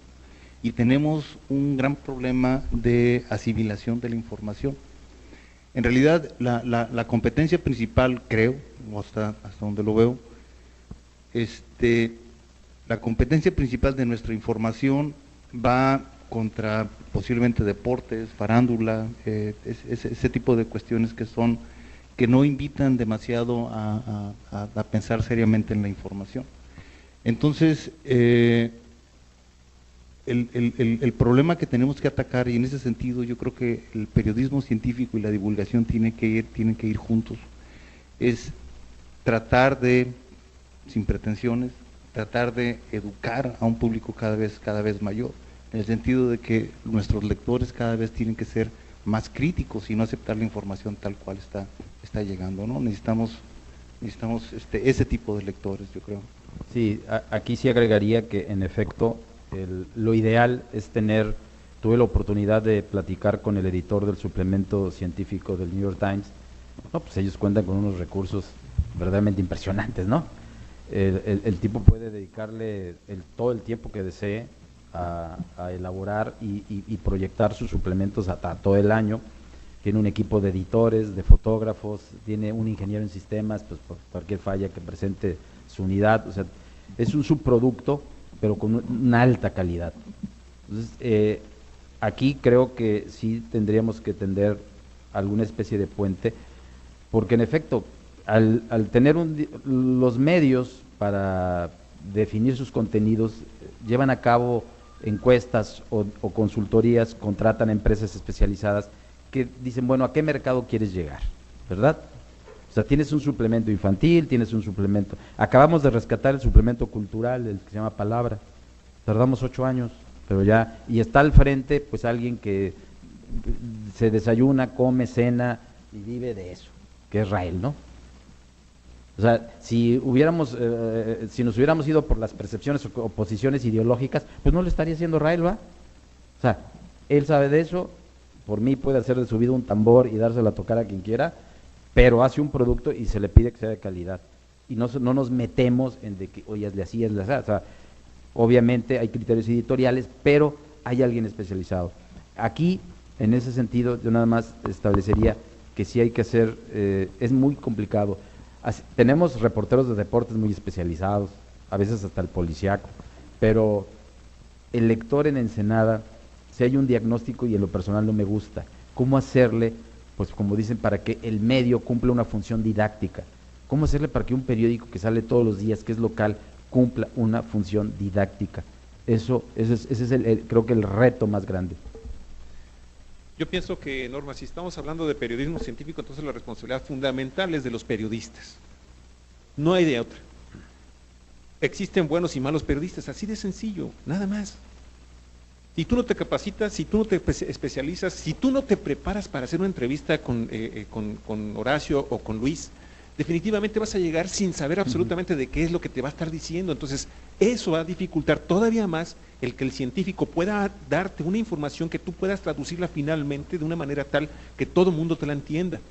y tenemos un gran problema de asimilación de la información. En realidad, la competencia principal, creo, hasta donde lo veo, la competencia principal de nuestra información va contra posiblemente deportes, farándula, ese tipo de cuestiones que no invitan demasiado a pensar seriamente en la información. Entonces, el problema que tenemos que atacar, y en ese sentido yo creo que el periodismo científico y la divulgación tienen que ir juntos, es tratar de, sin pretensiones, tratar de educar a un público cada vez mayor, en el sentido de que nuestros lectores cada vez tienen que ser más críticos y no aceptar la información tal cual está llegando, ¿no? Necesitamos ese tipo de lectores, yo creo. Sí, aquí sí agregaría que en efecto lo ideal es tuve la oportunidad de platicar con el editor del suplemento científico del New York Times. No, pues ellos cuentan con unos recursos verdaderamente impresionantes, ¿no? El tipo puede dedicarle todo el tiempo que desee a elaborar y proyectar sus suplementos hasta todo el año. Tiene un equipo de editores, de fotógrafos, tiene un ingeniero en sistemas, pues por cualquier falla que presente su unidad. O sea, es un subproducto, pero con una alta calidad. Entonces, aquí creo que sí tendríamos que tender alguna especie de puente, porque en efecto, al tener los medios para definir sus contenidos, llevan a cabo encuestas o consultorías, contratan a empresas especializadas que dicen, bueno, ¿a qué mercado quieres llegar? ¿Verdad? O sea, tienes un suplemento infantil, tienes un suplemento... Acabamos de rescatar el suplemento cultural, el que se llama Palabra. Tardamos 8 años, pero ya... Y está al frente, pues, alguien que se desayuna, come, cena y vive de eso, que es Rael, ¿no? O sea, si nos hubiéramos ido por las percepciones o posiciones ideológicas, pues no lo estaría haciendo Rael, ¿va? O sea, él sabe de eso, por mí puede hacer de su vida un tambor y dárselo a tocar a quien quiera, pero hace un producto y se le pide que sea de calidad. Y no nos metemos en de que, oye, hazle así, hazle así. O sea, obviamente hay criterios editoriales, pero hay alguien especializado. Aquí, en ese sentido, yo nada más establecería que sí hay que hacer, es muy complicado. Tenemos reporteros de deportes muy especializados, a veces hasta el policíaco, pero el lector en Ensenada, si hay un diagnóstico y en lo personal no me gusta, ¿cómo hacerle, pues como dicen, para que el medio cumpla una función didáctica? ¿Cómo hacerle para que un periódico que sale todos los días, que es local, cumpla una función didáctica? Ese es creo que el reto más grande. Yo pienso que, Norma, si estamos hablando de periodismo científico, entonces la responsabilidad fundamental es de los periodistas. No hay de otra. Existen buenos y malos periodistas, así de sencillo, nada más. Si tú no te capacitas, si tú no te especializas, si tú no te preparas para hacer una entrevista con Horacio o con Luis, definitivamente vas a llegar sin saber absolutamente de qué es lo que te va a estar diciendo. Entonces, eso va a dificultar todavía más el que el científico pueda darte una información que tú puedas traducirla finalmente de una manera tal que todo el mundo te la entienda.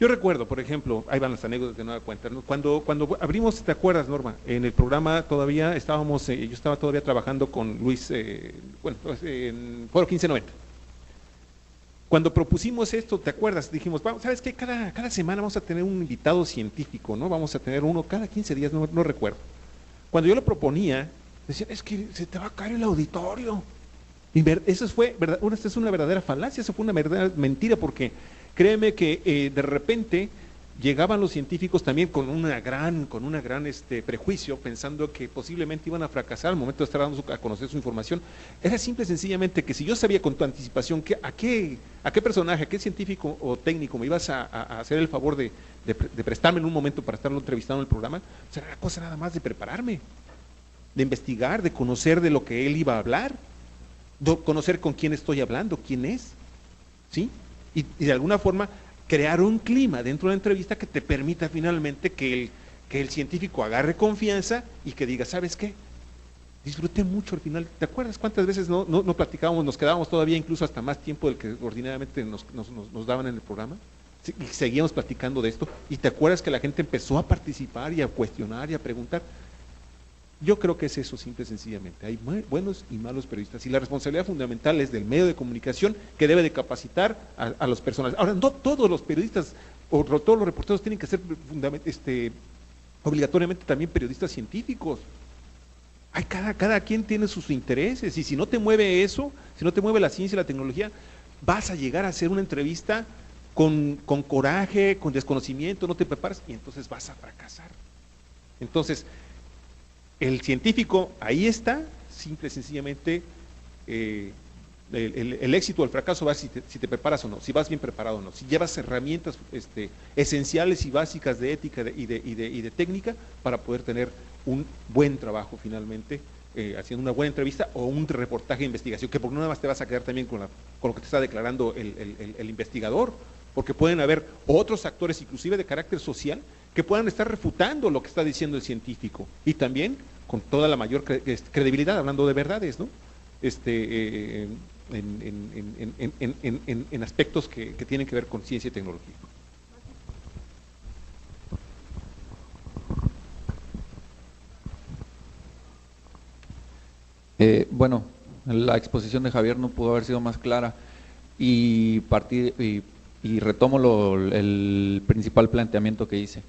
Yo recuerdo, por ejemplo, ahí van las anécdotas de nueva cuenta, ¿no? Cuando abrimos, ¿te acuerdas, Norma? En el programa todavía estábamos, yo estaba todavía trabajando con Luis, en Foro 1590. Cuando propusimos esto, ¿te acuerdas? Dijimos, vamos, ¿sabes qué? Cada semana vamos a tener un invitado científico, ¿no? Vamos a tener uno cada 15 días, no recuerdo. Cuando yo lo proponía, decían, es que se te va a caer el auditorio. Y eso fue, esta es una verdadera falacia, eso fue una verdadera mentira, porque créeme que de repente llegaban los científicos también con una gran prejuicio, pensando que posiblemente iban a fracasar al momento de estar dando a conocer su información. Era simple y sencillamente que si yo sabía con tu anticipación a qué personaje, a qué científico o técnico me ibas a hacer el favor de prestarme en un momento para estarlo entrevistando en el programa, o sea, era cosa nada más de prepararme, de investigar, de conocer de lo que él iba a hablar, de conocer con quién estoy hablando, quién es, ¿sí? Y de alguna forma crear un clima dentro de la entrevista que te permita finalmente que el científico agarre confianza y que diga, ¿sabes qué? Disfruté mucho al final. ¿Te acuerdas cuántas veces no platicábamos, nos quedábamos todavía incluso hasta más tiempo del que ordinariamente nos daban en el programa? Sí, y seguíamos platicando de esto. ¿Y te acuerdas que la gente empezó a participar y a cuestionar y a preguntar? Yo creo que es eso, simple y sencillamente. Hay buenos y malos periodistas y la responsabilidad fundamental es del medio de comunicación, que debe de capacitar a los personajes. Ahora, no todos los periodistas o todos los reporteros tienen que ser obligatoriamente también periodistas científicos. Cada quien tiene sus intereses, y si no te mueve eso, si no te mueve la ciencia y la tecnología, vas a llegar a hacer una entrevista con coraje, con desconocimiento, no te preparas y entonces vas a fracasar. Entonces, el científico ahí está, simple y sencillamente el éxito o el fracaso va si te preparas o no, si vas bien preparado o no, si llevas herramientas esenciales y básicas de ética y de técnica para poder tener un buen trabajo finalmente, haciendo una buena entrevista o un reportaje de investigación, que por nada más te vas a quedar también con lo que te está declarando el investigador, porque pueden haber otros actores, inclusive de carácter social, que puedan estar refutando lo que está diciendo el científico, y también con toda la mayor credibilidad, hablando de verdades, ¿no? En aspectos que tienen que ver con ciencia y tecnología. Bueno, la exposición de Javier no pudo haber sido más clara, y retomo el principal planteamiento que hice.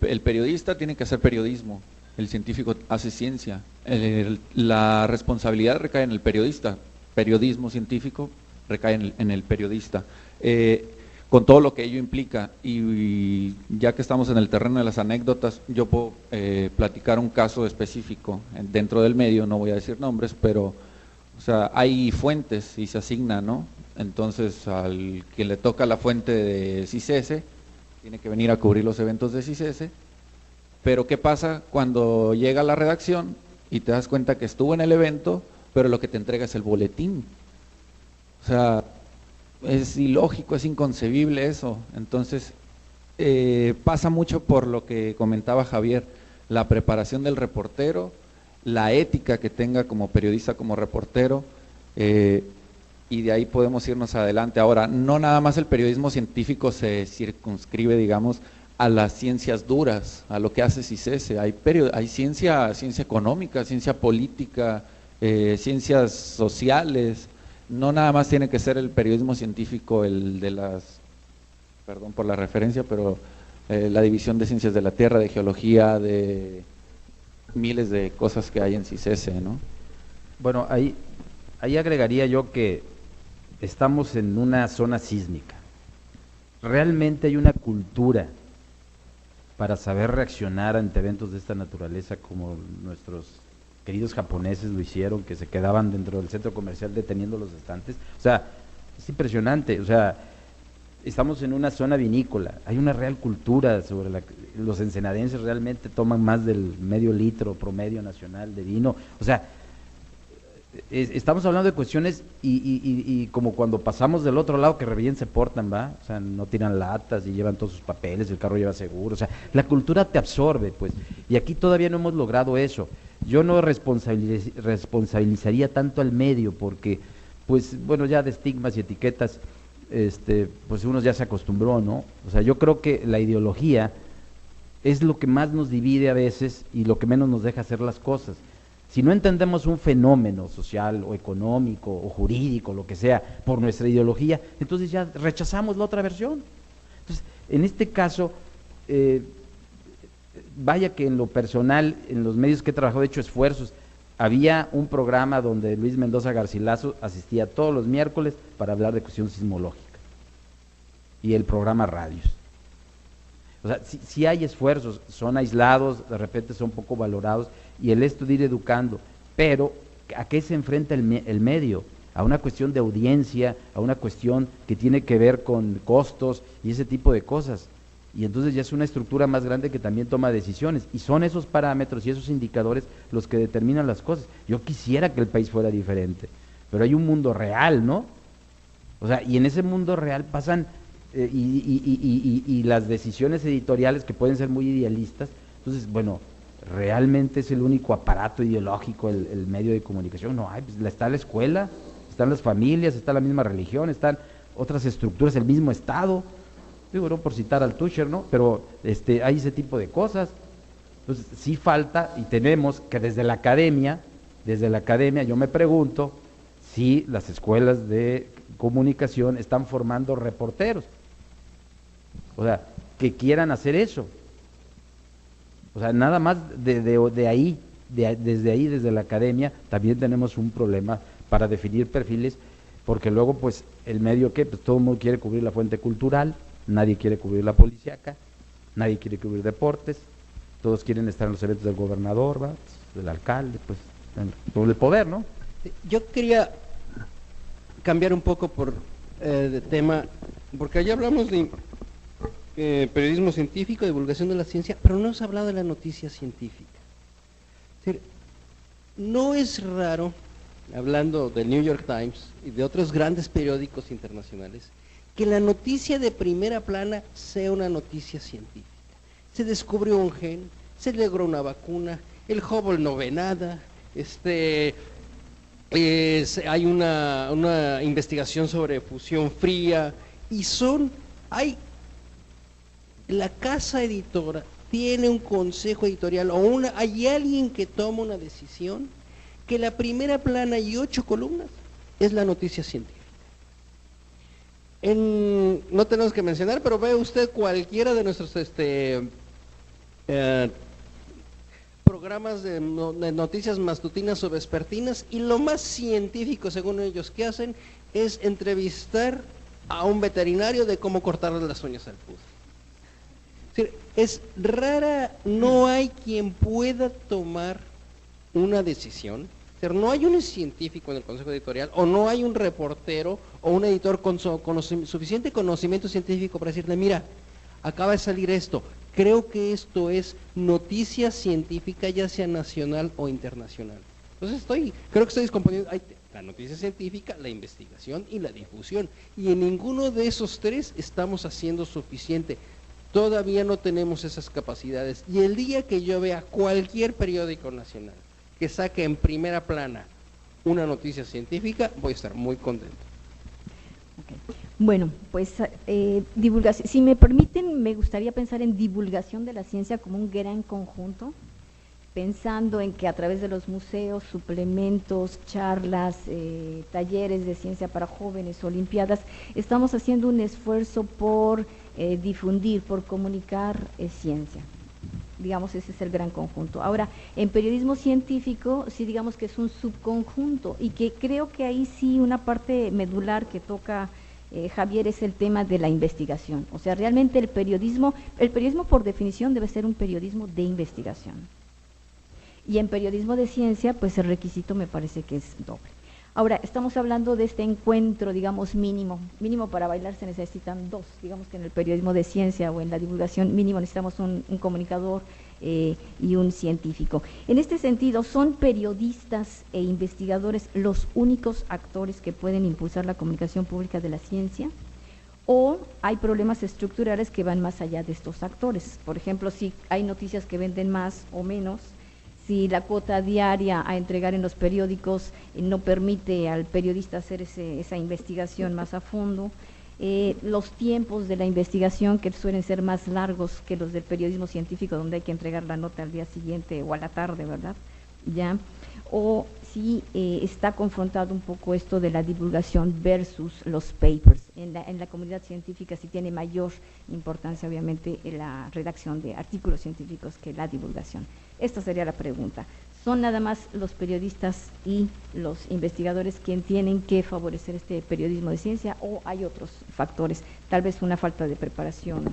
El periodista tiene que hacer periodismo, el científico hace ciencia. La responsabilidad recae en el periodista, periodismo científico recae en el periodista, con todo lo que ello implica. Y ya que estamos en el terreno de las anécdotas, yo puedo platicar un caso específico dentro del medio, no voy a decir nombres, pero o sea, hay fuentes y se asigna, ¿no? Entonces, al que le toca la fuente de CICESE, tiene que venir a cubrir los eventos de CICESE, pero ¿qué pasa cuando llega a la redacción y te das cuenta que estuvo en el evento, pero lo que te entrega es el boletín? O sea, es ilógico, es inconcebible eso. Entonces, pasa mucho por lo que comentaba Javier, la preparación del reportero, la ética que tenga como periodista, como reportero, y de ahí podemos irnos adelante. Ahora, no nada más el periodismo científico se circunscribe, digamos, a las ciencias duras, a lo que hace CICESE. Hay ciencia económica, ciencia política, ciencias sociales. No nada más tiene que ser el periodismo científico, el de las, perdón por la referencia, pero la división de ciencias de la tierra, de geología, de miles de cosas que hay en CICESE, ¿no? Bueno, ahí agregaría yo que estamos en una zona sísmica. Realmente hay una cultura para saber reaccionar ante eventos de esta naturaleza, como nuestros queridos japoneses lo hicieron, que se quedaban dentro del centro comercial deteniendo los estantes. O sea, es impresionante. O sea, estamos en una zona vinícola, hay una real cultura sobre los ensenadenses realmente toman más del medio litro promedio nacional de vino. O sea, estamos hablando de cuestiones y como cuando pasamos del otro lado que re bien se portan, ¿va? O sea, no tiran latas y llevan todos sus papeles, el carro lleva seguro, o sea, la cultura te absorbe, pues, y aquí todavía no hemos logrado eso. Yo no responsabilizaría tanto al medio porque, pues, bueno, ya de estigmas y etiquetas, pues uno ya se acostumbró, ¿no? O sea, yo creo que la ideología es lo que más nos divide a veces y lo que menos nos deja hacer las cosas. Si no entendemos un fenómeno social o económico o jurídico, lo que sea, por nuestra ideología, entonces ya rechazamos la otra versión. Entonces, en este caso, vaya que en lo personal, en los medios que he trabajado, he hecho esfuerzos. Había un programa donde Luis Mendoza Garcilaso asistía todos los miércoles para hablar de cuestión sismológica. Y el programa Radios. O sea, sí hay esfuerzos, son aislados, de repente son poco valorados, y el esto de ir educando, pero ¿a qué se enfrenta el medio? A una cuestión de audiencia, a una cuestión que tiene que ver con costos y ese tipo de cosas. Y entonces ya es una estructura más grande que también toma decisiones, y son esos parámetros y esos indicadores los que determinan las cosas. Yo quisiera que el país fuera diferente, pero hay un mundo real, ¿no? O sea, y en ese mundo real pasan y las decisiones editoriales que pueden ser muy idealistas. Entonces, bueno, realmente es el único aparato ideológico el medio de comunicación. No hay, pues, está la escuela, están las familias, está la misma religión, están otras estructuras, el mismo Estado. Digo, no por citar al Tusher, ¿no? Pero hay ese tipo de cosas. Entonces, sí falta, y tenemos que desde la academia, yo me pregunto si las escuelas de comunicación están formando reporteros. O sea, que quieran hacer eso. O sea, nada más desde ahí, desde la academia, también tenemos un problema para definir perfiles, porque luego, pues, el medio que, pues, todo el mundo quiere cubrir la fuente cultural, nadie quiere cubrir la policíaca, nadie quiere cubrir deportes, todos quieren estar en los eventos del gobernador, ¿va? Del alcalde, pues, todo el poder, ¿no? Yo quería cambiar un poco de tema, porque allá hablamos de periodismo científico, divulgación de la ciencia, pero no hemos hablado de la noticia científica. Es decir, no es raro, hablando del New York Times y de otros grandes periódicos internacionales, que la noticia de primera plana sea una noticia científica. Se descubrió un gen, se logró una vacuna, el Hubble no ve nada, hay una investigación sobre fusión fría, y la casa editora tiene un consejo editorial hay alguien que toma una decisión que la primera plana y 8 columnas es la noticia científica. No tenemos que mencionar, pero ve usted cualquiera de nuestros programas de noticias matutinas o vespertinas, y lo más científico, según ellos, que hacen es entrevistar a un veterinario de cómo cortarle las uñas al pudo. Es rara, no hay quien pueda tomar una decisión. No hay un científico en el consejo editorial, o no hay un reportero o un editor con suficiente conocimiento científico para decirle: mira, acaba de salir esto, creo que esto es noticia científica, ya sea nacional o internacional. Entonces creo que estoy descomponiendo. Hay la noticia científica, la investigación y la difusión, y en ninguno de esos tres estamos haciendo suficiente. Todavía no tenemos esas capacidades. Y el día que yo vea cualquier periódico nacional que saque en primera plana una noticia científica, voy a estar muy contento. Okay. Bueno, pues divulgación, si me permiten, me gustaría pensar en divulgación de la ciencia como un gran conjunto, pensando en que a través de los museos, suplementos, charlas, talleres de ciencia para jóvenes, olimpiadas, estamos haciendo un esfuerzo por difundir, por comunicar ciencia. Digamos, ese es el gran conjunto. Ahora, en periodismo científico, sí digamos que es un subconjunto, y que creo que ahí sí una parte medular que toca Javier es el tema de la investigación. O sea, realmente el periodismo por definición debe ser un periodismo de investigación. Y en periodismo de ciencia, pues el requisito me parece que es doble. Ahora, estamos hablando de este encuentro, digamos, mínimo para bailar se necesitan dos, digamos que en el periodismo de ciencia o en la divulgación mínimo necesitamos un comunicador y un científico. En este sentido, ¿son periodistas e investigadores los únicos actores que pueden impulsar la comunicación pública de la ciencia? ¿O hay problemas estructurales que van más allá de estos actores? Por ejemplo, si hay noticias que venden más o menos, si la cuota diaria a entregar en los periódicos no permite al periodista hacer esa investigación más a fondo, los tiempos de la investigación que suelen ser más largos que los del periodismo científico, donde hay que entregar la nota al día siguiente o a la tarde, ¿verdad? ¿Ya? O si está confrontado un poco esto de la divulgación versus los papers. En la comunidad científica sí tiene mayor importancia, obviamente, la redacción de artículos científicos que la divulgación. Esta sería la pregunta. ¿Son nada más los periodistas y los investigadores quienes tienen que favorecer este periodismo de ciencia, o hay otros factores? Tal vez una falta de preparación,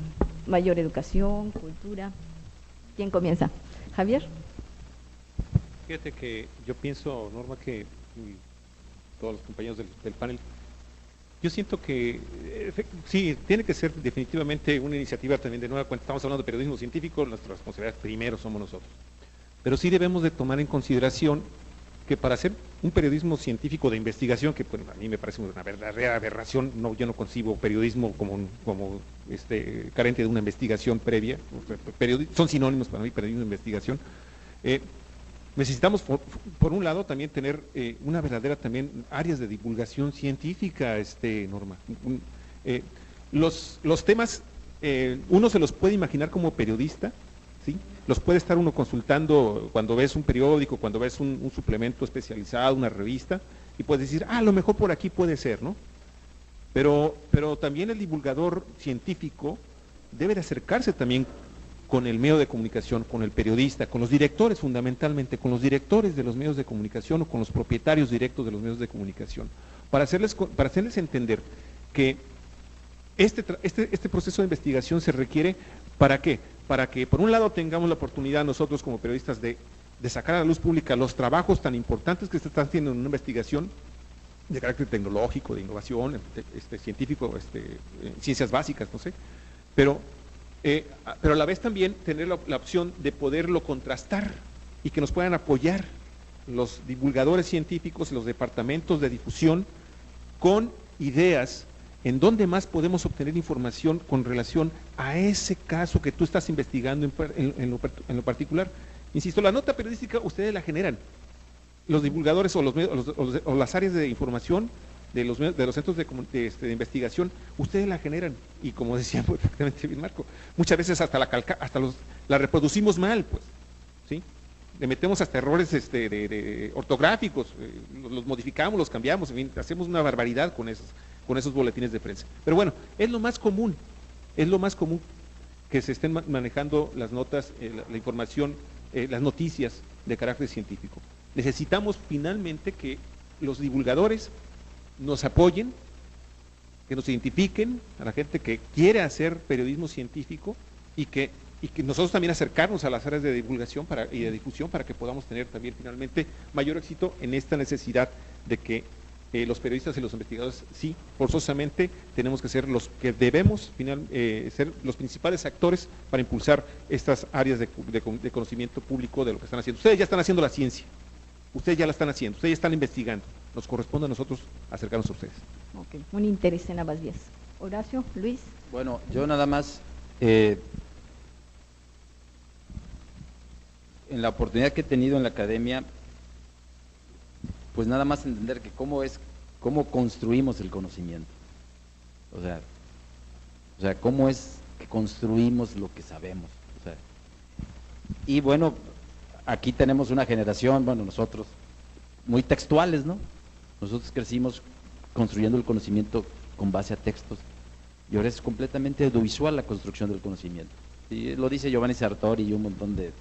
mayor educación, cultura. ¿Quién comienza? ¿Javier? Fíjate que yo pienso, Norma, que todos los compañeros del panel, yo siento que sí, tiene que ser definitivamente una iniciativa también de nueva cuenta. Estamos hablando de periodismo científico, nuestra responsabilidad primero somos nosotros. Pero sí debemos de tomar en consideración que para hacer un periodismo científico de investigación, que bueno, a mí me parece una verdadera aberración, yo no concibo periodismo como carente de una investigación previa, son sinónimos para mí, periodismo de investigación. Necesitamos, por un lado, también tener una verdadera también áreas de divulgación científica, Norma. Los temas, uno se los puede imaginar como periodista, ¿sí? Los puede estar uno consultando cuando ves un periódico, cuando ves un suplemento especializado, una revista, y puedes decir, a lo mejor por aquí puede ser, ¿no? Pero también el divulgador científico debe de acercarse también con el medio de comunicación, con el periodista, con los directores fundamentalmente, con los directores de los medios de comunicación o con los propietarios directos de los medios de comunicación, para hacerles entender que este proceso de investigación se requiere, ¿para qué? Para que por un lado tengamos la oportunidad nosotros como periodistas de sacar a la luz pública los trabajos tan importantes que se están haciendo en una investigación de carácter tecnológico, de innovación, científico, ciencias básicas, no sé, pero a la vez también tener la opción de poderlo contrastar y que nos puedan apoyar los divulgadores científicos, los departamentos de difusión, con ideas en dónde más podemos obtener información con relación a ese caso que tú estás investigando en lo particular. Insisto, la nota periodística ustedes la generan, los divulgadores o las áreas de información de los centros de investigación, ustedes la generan, y como decía perfectamente bien Marco, muchas veces hasta la reproducimos mal, pues, ¿sí? Le metemos hasta errores ortográficos, los modificamos, los cambiamos, en fin, hacemos una barbaridad con esos boletines de prensa. Pero bueno, es lo más común que se estén manejando las notas, la información, las noticias de carácter científico. Necesitamos finalmente que los divulgadores nos apoyen, que nos identifiquen a la gente que quiere hacer periodismo científico y que nosotros también acercarnos a las áreas de divulgación y de difusión para que podamos tener también finalmente mayor éxito en esta necesidad de que los periodistas y los investigadores, sí, forzosamente tenemos que ser los que debemos ser los principales actores para impulsar estas áreas de conocimiento público de lo que están haciendo. Ustedes ya están haciendo la ciencia, ustedes ya la están haciendo, ustedes ya están investigando, nos corresponde a nosotros acercarnos a ustedes. Ok, un interés en ambas vías. Horacio, Luis. Bueno, yo nada más En la oportunidad que he tenido en la academia, pues nada más entender que cómo construimos el conocimiento. O sea, cómo es que construimos lo que sabemos. O sea, y bueno, aquí tenemos una generación, bueno, nosotros, muy textuales, ¿no? Nosotros crecimos construyendo el conocimiento con base a textos, y ahora es completamente audiovisual la construcción del conocimiento. Y lo dice Giovanni Sartori y un montón de...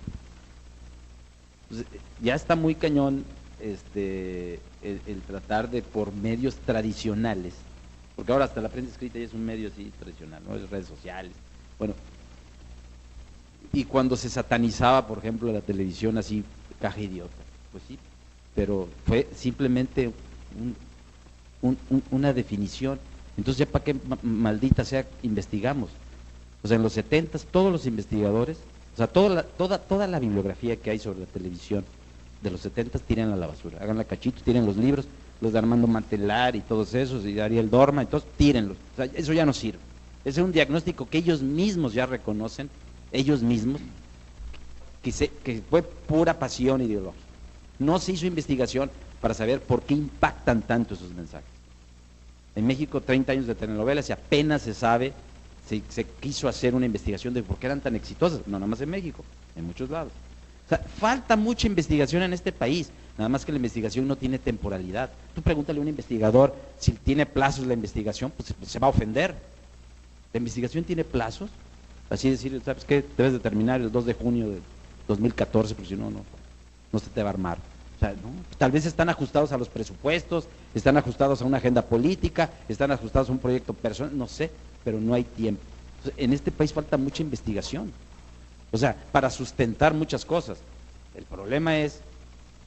Pues, ya está muy cañón el tratar de por medios tradicionales, porque ahora hasta la prensa escrita ya es un medio así tradicional, ¿no? Es redes sociales, bueno, y cuando se satanizaba, por ejemplo, la televisión así, caja idiota, pues sí, pero fue simplemente una definición. Entonces ya para qué maldita sea investigamos. O sea, en los 70s todos los investigadores, o sea, toda la bibliografía que hay sobre la televisión de los 70s, tírenla a la basura, háganla cachitos, tiren los libros, los de Armando Mantelar y todos esos, y Ariel Dorma, y todos, tírenlos. O sea, eso ya no sirve. Ese es un diagnóstico que ellos mismos ya reconocen, ellos mismos, que fue pura pasión ideológica. No se hizo investigación para saber por qué impactan tanto esos mensajes. En México, 30 años de telenovelas y apenas se sabe, se quiso hacer una investigación de por qué eran tan exitosas, no nada más en México, en muchos lados. O sea, falta mucha investigación en este país, nada más que la investigación no tiene temporalidad. Tú pregúntale a un investigador si tiene plazos la investigación, pues se va a ofender. La investigación tiene plazos, así decir, ¿sabes qué? Debes de terminar el 2 de junio de 2014, porque si no, no se te va a armar. O sea, ¿no? Tal vez están ajustados a los presupuestos, están ajustados a una agenda política, están ajustados a un proyecto personal, no sé, pero no hay tiempo. Entonces, en este país falta mucha investigación, o sea, para sustentar muchas cosas. El problema es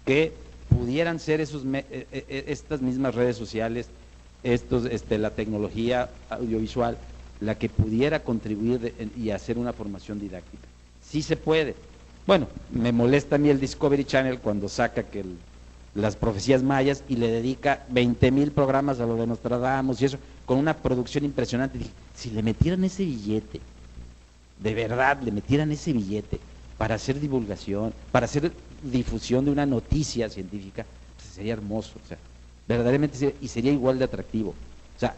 que pudieran ser estas mismas redes sociales, la tecnología audiovisual, la que pudiera contribuir y hacer una formación didáctica. Sí se puede. Bueno, me molesta a mí el Discovery Channel cuando saca que las profecías mayas y le dedica 20,000 programas a lo de Nostradamus y eso, con una producción impresionante. Dije, si le metieran ese billete, de verdad le metieran ese billete para hacer divulgación, para hacer difusión de una noticia científica, pues sería hermoso, o sea, verdaderamente y sería igual de atractivo. O sea,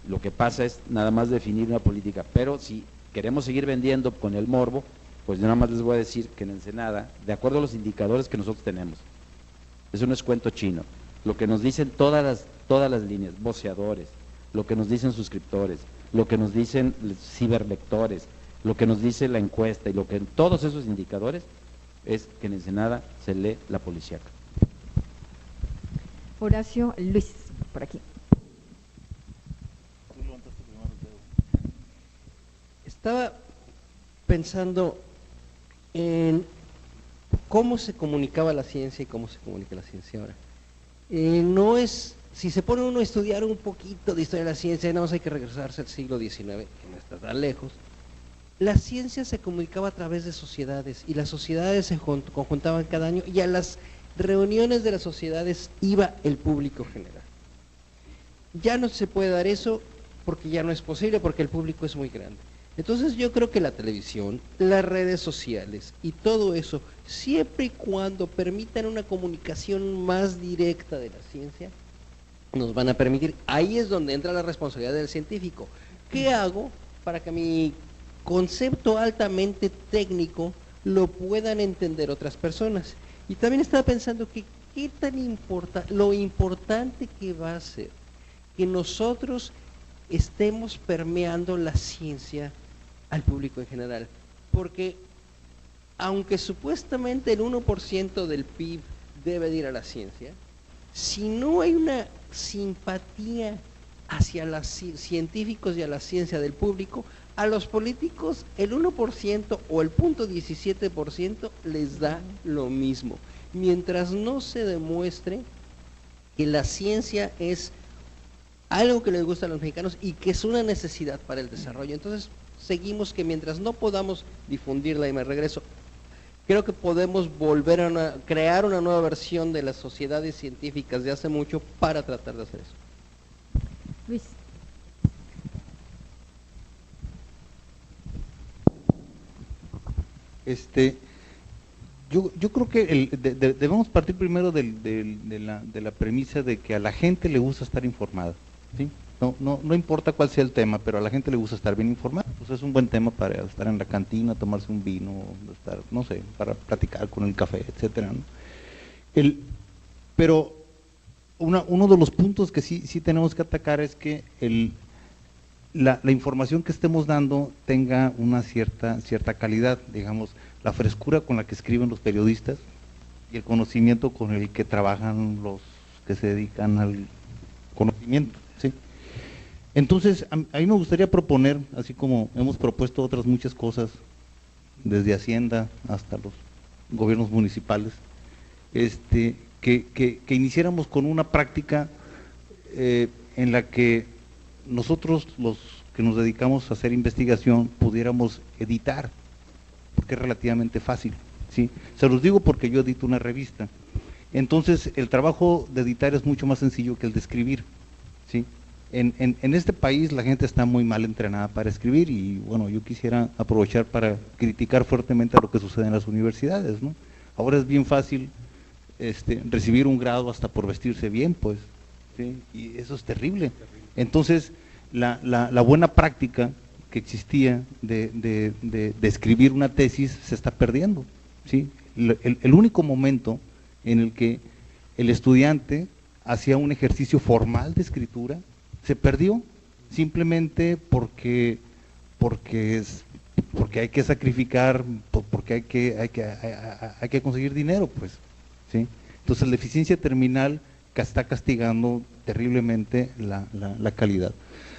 lo que pasa es nada más definir una política, pero si queremos seguir vendiendo con el morbo, pues yo nada más les voy a decir que en Ensenada, de acuerdo a los indicadores que nosotros tenemos, eso no es cuento chino, lo que nos dicen todas las líneas, voceadores, lo que nos dicen suscriptores, lo que nos dicen ciberlectores, lo que nos dice la encuesta y lo que en todos esos indicadores es que en Ensenada se lee la policíaca. Horacio Luis, por aquí. Estaba pensando en cómo se comunicaba la ciencia y cómo se comunica la ciencia ahora. No es, si se pone uno a estudiar un poquito de historia de la ciencia, nada más hay que regresarse al siglo XIX, que no está tan lejos. La ciencia se comunicaba a través de sociedades y las sociedades se conjuntaban cada año y a las reuniones de las sociedades iba el público general. Ya no se puede dar eso porque ya no es posible, porque el público es muy grande. Entonces yo creo que la televisión, las redes sociales y todo eso, siempre y cuando permitan una comunicación más directa de la ciencia, nos van a permitir. Ahí es donde entra la responsabilidad del científico. ¿Qué hago para que mi concepto altamente técnico lo puedan entender otras personas? Y también estaba pensando que qué tan lo importante que va a ser que nosotros estemos permeando la ciencia al público en general, porque aunque supuestamente el 1% del PIB debe de ir a la ciencia, si no hay una simpatía hacia los científicos y a la ciencia del público, a los políticos el 1% o el 0.17% les da lo mismo, mientras no se demuestre que la ciencia es algo que les gusta a los mexicanos y que es una necesidad para el desarrollo. Entonces seguimos que mientras no podamos difundirla, y me regreso, creo que podemos volver a crear una nueva versión de las sociedades científicas de hace mucho para tratar de hacer eso. Luis. Yo creo que debemos partir primero de la premisa de que a la gente le gusta estar informada, ¿sí? No importa cuál sea el tema, pero a la gente le gusta estar bien informada. Pues es un buen tema para estar en la cantina, tomarse un vino, estar, no sé, para platicar con el café, etcétera, ¿no? Pero uno de los puntos que sí tenemos que atacar es que la información que estemos dando tenga una cierta calidad, digamos, la frescura con la que escriben los periodistas y el conocimiento con el que trabajan los que se dedican al conocimiento, ¿sí? Entonces, a mí me gustaría proponer, así como hemos propuesto otras muchas cosas, desde Hacienda hasta los gobiernos municipales, que iniciáramos con una práctica en la que nosotros, los que nos dedicamos a hacer investigación, pudiéramos editar, porque es relativamente fácil, ¿sí? Se los digo porque yo edito una revista. Entonces, el trabajo de editar es mucho más sencillo que el de escribir, ¿sí? En este país la gente está muy mal entrenada para escribir y, bueno, yo quisiera aprovechar para criticar fuertemente a lo que sucede en las universidades, ¿no? Ahora es bien fácil recibir un grado hasta por vestirse bien, pues, ¿sí? Y eso es terrible. Entonces, la buena práctica que existía de escribir una tesis se está perdiendo, ¿sí? El único momento en el que el estudiante hacía un ejercicio formal de escritura se perdió, simplemente porque hay que sacrificar, porque hay que conseguir dinero, pues, ¿sí? Entonces la eficiencia terminal está castigando terriblemente la calidad.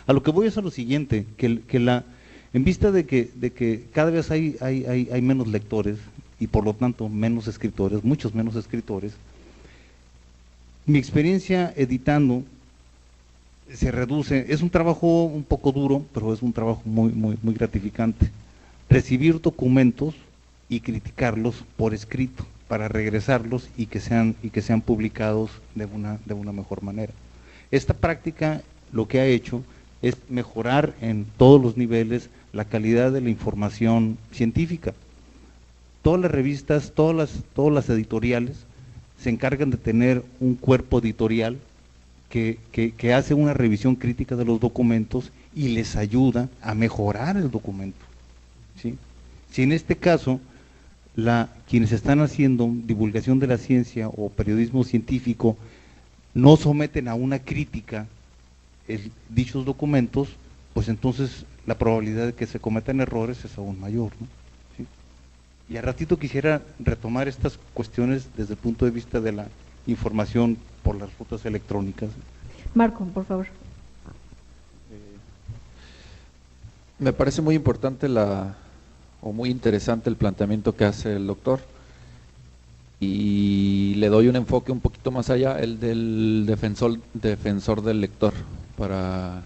A lo que voy es a lo siguiente, en vista de que cada vez hay menos lectores y por lo tanto menos escritores, muchos menos escritores, mi experiencia editando se reduce. Es un trabajo un poco duro, pero es un trabajo muy gratificante. Recibir documentos y criticarlos por escrito para regresarlos y que sean publicados de una mejor manera. Esta práctica lo que ha hecho es mejorar en todos los niveles la calidad de la información científica. Todas las revistas, todas las editoriales se encargan de tener un cuerpo editorial que hace una revisión crítica de los documentos y les ayuda a mejorar el documento, ¿sí? Si en este caso quienes están haciendo divulgación de la ciencia o periodismo científico no someten a una crítica dichos documentos, pues entonces la probabilidad de que se cometan errores es aún mayor, ¿no? ¿Sí? Y a ratito quisiera retomar estas cuestiones desde el punto de vista de la información por las rutas electrónicas. Marco, por favor. Me parece muy importante muy interesante el planteamiento que hace el doctor, y le doy un enfoque un poquito más allá, el del defensor del lector, para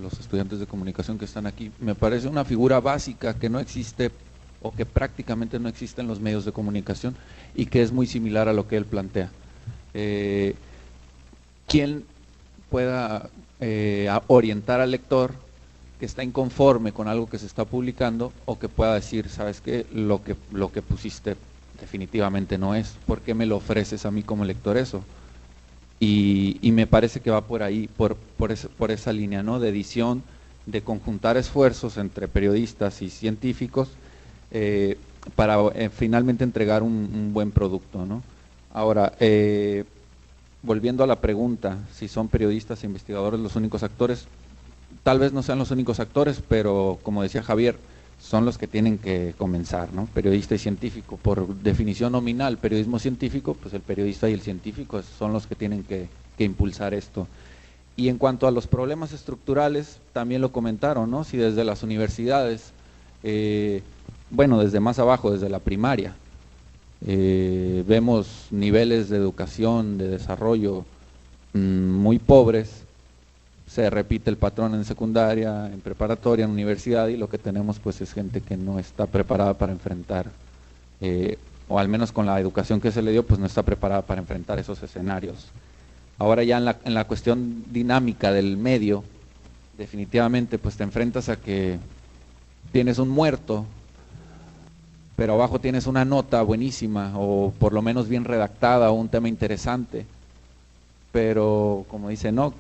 los estudiantes de comunicación que están aquí. Me parece una figura básica que no existe o que prácticamente no existe en los medios de comunicación y que es muy similar a lo que él plantea. Quien pueda orientar al lector que está inconforme con algo que se está publicando, o que pueda decir, ¿sabes qué? Lo que pusiste definitivamente no es, ¿por qué me lo ofreces a mí como lector eso? Y me parece que va por ahí, por esa línea, ¿no? De edición, de conjuntar esfuerzos entre periodistas y científicos para finalmente entregar un buen producto, ¿no? Ahora, volviendo a la pregunta, si son periodistas e investigadores los únicos actores, tal vez no sean los únicos actores, pero como decía Javier, son los que tienen que comenzar, ¿no? Periodista y científico, por definición nominal, periodismo científico, pues el periodista y el científico son los que tienen que impulsar esto. Y en cuanto a los problemas estructurales, también lo comentaron, ¿no? Si desde las universidades, bueno, desde más abajo, desde la primaria, vemos niveles de educación, de desarrollo muy pobres, se repite el patrón en secundaria, en preparatoria, en universidad, y lo que tenemos pues es gente que no está preparada para enfrentar, o al menos con la educación que se le dio, pues no está preparada para enfrentar esos escenarios. Ahora ya en la cuestión dinámica del medio, definitivamente pues te enfrentas a que tienes un muerto, pero abajo tienes una nota buenísima o por lo menos bien redactada o un tema interesante, pero como dice no, o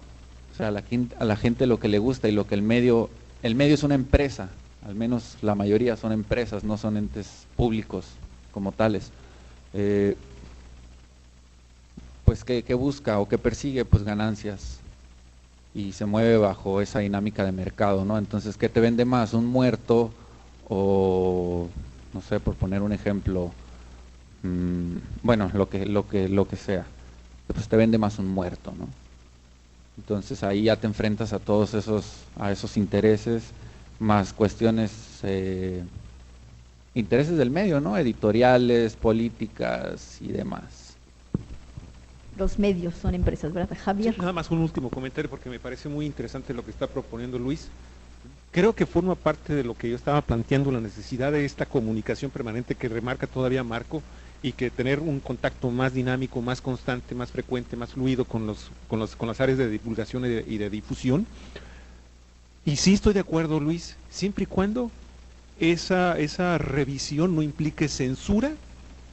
sea, a la gente lo que le gusta y lo que el medio es una empresa, al menos la mayoría son empresas, no son entes públicos como tales. Pues ¿qué busca o qué persigue? Pues ganancias, y se mueve bajo esa dinámica de mercado, ¿no? Entonces, ¿qué te vende más? ¿Un muerto o, no sé, por poner un ejemplo, bueno, lo que sea, pues te vende más un muerto, ¿no? Entonces ahí ya te enfrentas a todos esos intereses, más cuestiones, intereses del medio, ¿no? Editoriales, políticas y demás. Los medios son empresas, ¿verdad, Javier? Sí, nada más un último comentario porque me parece muy interesante lo que está proponiendo Luis. Creo que forma parte de lo que yo estaba planteando, la necesidad de esta comunicación permanente que remarca todavía Marco, y que tener un contacto más dinámico, más constante, más frecuente, más fluido con las áreas de divulgación y de difusión. Y sí estoy de acuerdo, Luis, siempre y cuando esa revisión no implique censura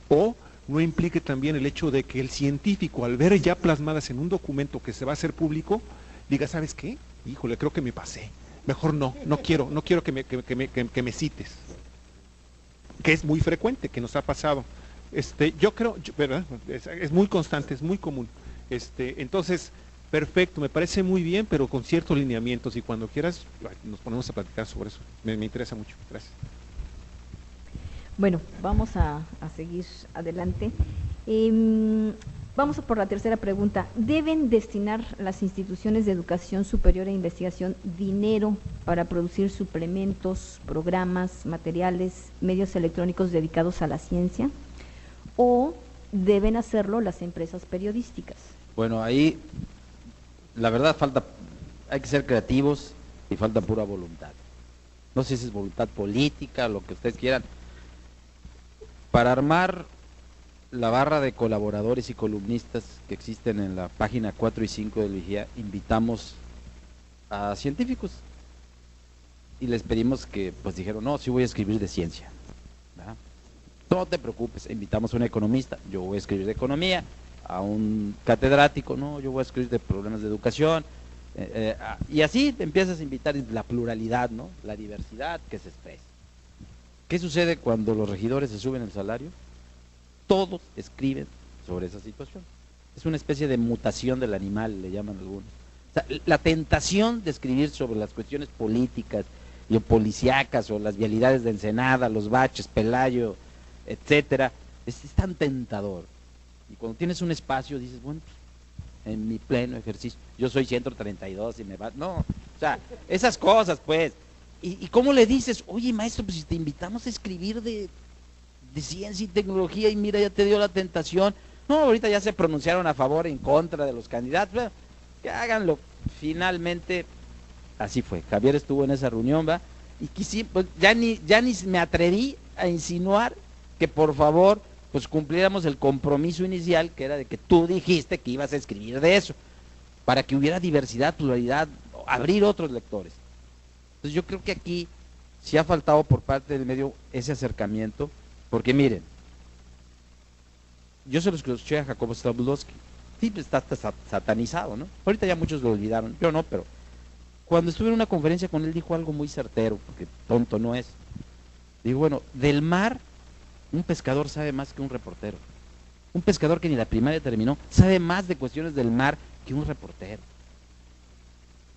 o no implique también el hecho de que el científico, al ver ya plasmadas en un documento que se va a hacer público, diga, ¿sabes qué? Híjole, creo que me pasé. Mejor no quiero que me cites. Que es muy frecuente, que nos ha pasado. Yo creo, ¿verdad? Es muy constante, es muy común. Entonces, perfecto, me parece muy bien, pero con ciertos lineamientos, y cuando quieras nos ponemos a platicar sobre eso. Me interesa mucho. Gracias. Bueno, vamos a seguir adelante. Vamos por la tercera pregunta. ¿Deben destinar las instituciones de educación superior e investigación dinero para producir suplementos, programas, materiales, medios electrónicos dedicados a la ciencia? ¿O deben hacerlo las empresas periodísticas? Bueno, ahí la verdad hay que ser creativos y falta pura voluntad. No sé si es voluntad política, lo que ustedes quieran. Para armar la barra de colaboradores y columnistas que existen en la página 4 y 5 del Vigía, invitamos a científicos y les pedimos que, pues dijeron, no, sí voy a escribir de ciencia, ¿verdad? No te preocupes, invitamos a un economista, yo voy a escribir de economía, a un catedrático, no, yo voy a escribir de problemas de educación, y así empiezas a invitar la pluralidad, ¿no? La diversidad que se expresa. ¿Qué sucede cuando los regidores se suben el salario? Todos escriben sobre esa situación. Es una especie de mutación del animal, le llaman algunos. O sea, la tentación de escribir sobre las cuestiones políticas y policíacas o las vialidades de Ensenada, los baches, Pelayo, etcétera, es tan tentador. Y cuando tienes un espacio dices, bueno, en mi pleno ejercicio, yo soy 132 y me va... No, o sea, esas cosas pues. ¿Y cómo le dices? Oye, maestro, pues si te invitamos a escribir de ciencia y tecnología y mira, ya te dio la tentación. No, ahorita ya se pronunciaron a favor e en contra de los candidatos. Bueno, que háganlo. Finalmente, así fue. Javier estuvo en esa reunión, ¿va? Y pues, ya ni me atreví a insinuar que por favor, pues cumpliéramos el compromiso inicial, que era de que tú dijiste que ibas a escribir de eso, para que hubiera diversidad, pluralidad, abrir otros lectores. Entonces yo creo que aquí sí ha faltado por parte del medio ese acercamiento, porque miren, yo se los escuché a Jacobo Stanislavski, sí, pues está satanizado, ¿no? Ahorita ya muchos lo olvidaron, yo no, pero cuando estuve en una conferencia con él dijo algo muy certero, porque tonto no es. Digo, bueno, del mar, un pescador sabe más que un reportero. Un pescador que ni la primaria terminó, sabe más de cuestiones del mar que un reportero.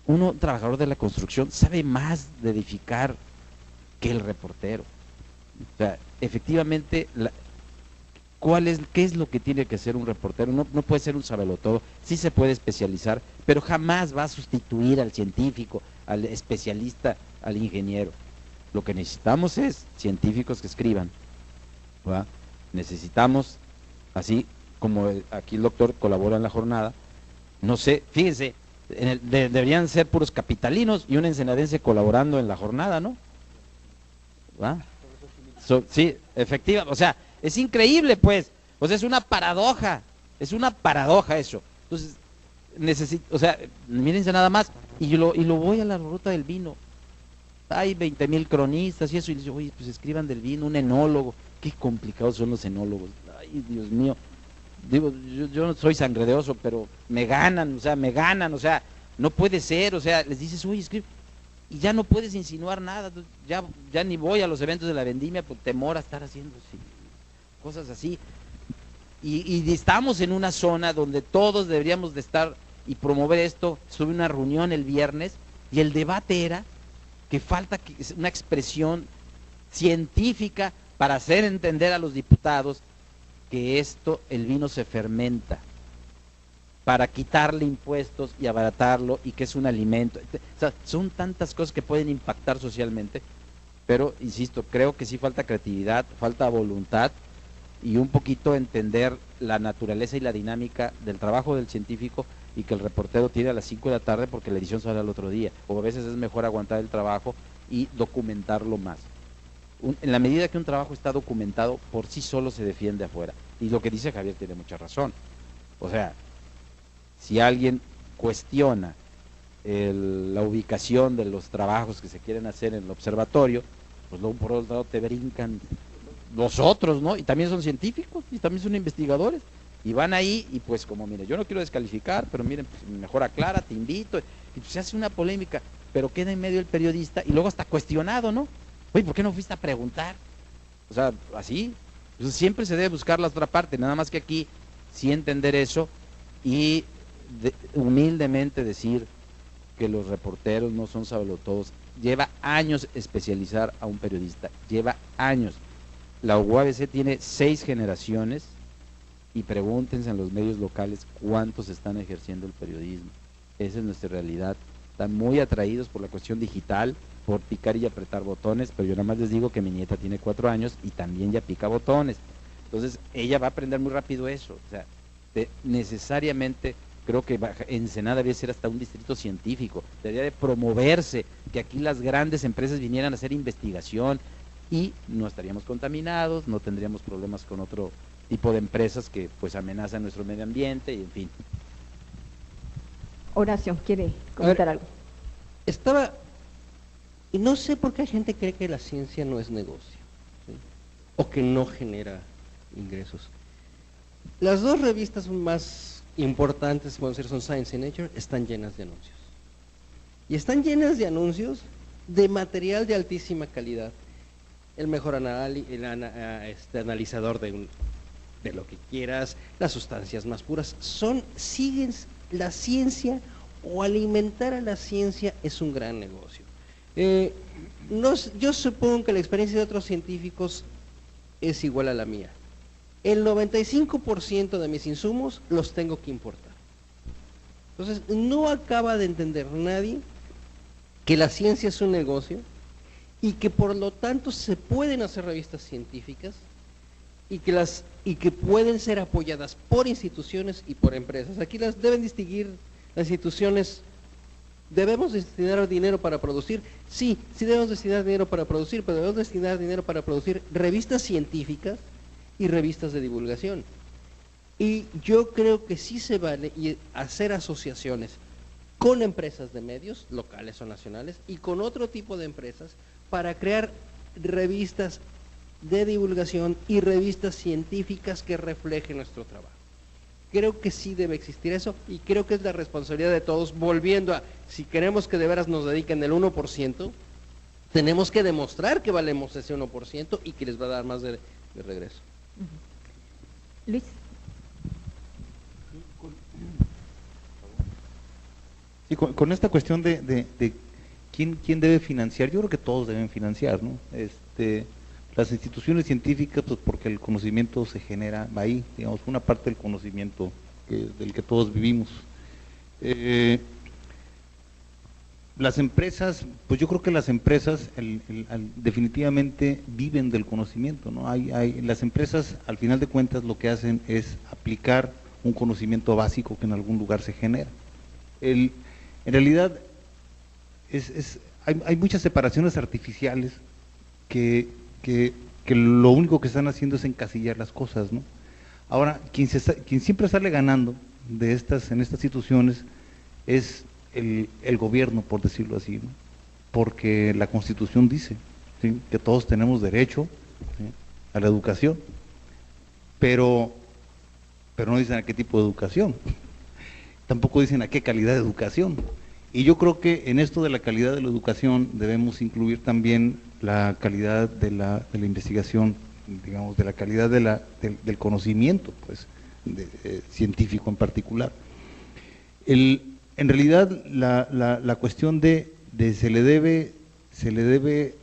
Un trabajador de la construcción sabe más de edificar que el reportero. O sea, efectivamente, ¿qué es lo que tiene que ser un reportero? No puede ser un sabelotodo, sí se puede especializar, pero jamás va a sustituir al científico, al especialista, al ingeniero. Lo que necesitamos es científicos que escriban, ¿verdad? Necesitamos, así como aquí el doctor colabora en la jornada, no sé, fíjense, deberían ser puros capitalinos y un ensenadense colaborando en la jornada, ¿no? Sí, efectiva, o sea, es increíble pues, o sea, es una paradoja eso. Entonces, necesito, o sea, mírense nada más, y lo voy a la ruta del vino, hay 20,000 cronistas y eso, y dice, oye, pues escriban del vino, un enólogo, qué complicados son los enólogos, ay, Dios mío, digo, yo no soy sangredeoso, pero me ganan, o sea, no puede ser, o sea, les dices, oye, escribe, y ya no puedes insinuar nada, ya ni voy a los eventos de la vendimia por temor a estar haciendo cosas así, y estamos en una zona donde todos deberíamos de estar y promover esto. Estuve en una reunión el viernes y el debate era que falta una expresión científica para hacer entender a los diputados que el vino se fermenta, para quitarle impuestos y abaratarlo, y que es un alimento. O sea, son tantas cosas que pueden impactar socialmente, pero insisto, creo que sí falta creatividad, falta voluntad y un poquito entender la naturaleza y la dinámica del trabajo del científico, y que el reportero tiene a las 5 de la tarde porque la edición sale al otro día, o a veces es mejor aguantar el trabajo y documentarlo más. En la medida que un trabajo está documentado, por sí solo se defiende afuera. Y lo que dice Javier tiene mucha razón. O sea, si alguien cuestiona la ubicación de los trabajos que se quieren hacer en el observatorio, pues luego por otro lado te brincan los otros, ¿no? Y también son científicos, y también son investigadores. Y van ahí, y pues como, mire, yo no quiero descalificar, pero miren, pues, mejor aclara, te invito, y pues se hace una polémica, pero queda en medio el periodista, y luego hasta cuestionado, ¿no? Oye, ¿por qué no fuiste a preguntar? O sea, así, pues siempre se debe buscar la otra parte, nada más que aquí sí entender eso, y humildemente decir que los reporteros no son sabelotodos. Lleva años especializar a un periodista, lleva años. La UABC tiene 6 generaciones, y pregúntense en los medios locales cuántos están ejerciendo el periodismo. Esa es nuestra realidad. Están muy atraídos por la cuestión digital, por picar y apretar botones, pero yo nada más les digo que mi nieta tiene 4 años y también ya pica botones. Entonces ella va a aprender muy rápido eso. O sea, necesariamente creo que Ensenada debe ser hasta un distrito científico, debería de promoverse, que aquí las grandes empresas vinieran a hacer investigación y no estaríamos contaminados, no tendríamos problemas con otro tipo de empresas que pues amenazan nuestro medio ambiente, y en fin. Horacio, ¿quiere comentar algo? Y no sé por qué hay gente que cree que la ciencia no es negocio, ¿sí? O que no genera ingresos. Las 2 revistas más importantes, podemos decir, son Science y Nature, están llenas de anuncios. Y están llenas de anuncios de material de altísima calidad. El mejor analizador de lo que quieras, las sustancias más puras, siguen la ciencia, o alimentar a la ciencia es un gran negocio. Yo supongo que la experiencia de otros científicos es igual a la mía. El 95% de mis insumos los tengo que importar. Entonces, no acaba de entender nadie que la ciencia es un negocio, y que por lo tanto se pueden hacer revistas científicas, y que pueden ser apoyadas por instituciones y por empresas. Aquí las deben distinguir las instituciones. ¿Debemos destinar dinero para producir? Sí debemos destinar dinero para producir, pero debemos destinar dinero para producir revistas científicas y revistas de divulgación. Y yo creo que sí se vale hacer asociaciones con empresas de medios, locales o nacionales, y con otro tipo de empresas, para crear revistas de divulgación y revistas científicas que reflejen nuestro trabajo. Creo que sí debe existir eso, y creo que es la responsabilidad de todos, volviendo a, si queremos que de veras nos dediquen el 1%, tenemos que demostrar que valemos ese 1% y que les va a dar más de regreso. Luis. Sí, con esta cuestión de quién debe financiar, yo creo que todos deben financiar, ¿no? Las instituciones científicas, pues porque el conocimiento se genera ahí, digamos, una parte del conocimiento del que todos vivimos. Las empresas, pues yo creo que las empresas definitivamente viven del conocimiento, ¿no? Las empresas, al final de cuentas, lo que hacen es aplicar un conocimiento básico que en algún lugar se genera. En realidad, hay muchas separaciones artificiales que lo único que están haciendo es encasillar las cosas, ¿no? Ahora, quien siempre sale ganando en estas situaciones es el gobierno, por decirlo así, ¿no? porque la Constitución dice, ¿sí?, que todos tenemos derecho, ¿sí?, a la educación, pero no dicen a qué tipo de educación, tampoco dicen a qué calidad de educación. Y yo creo que en esto de la calidad de la educación debemos incluir también la calidad de la investigación, digamos, de la calidad del conocimiento, pues, científico en particular. En realidad la cuestión de se le debe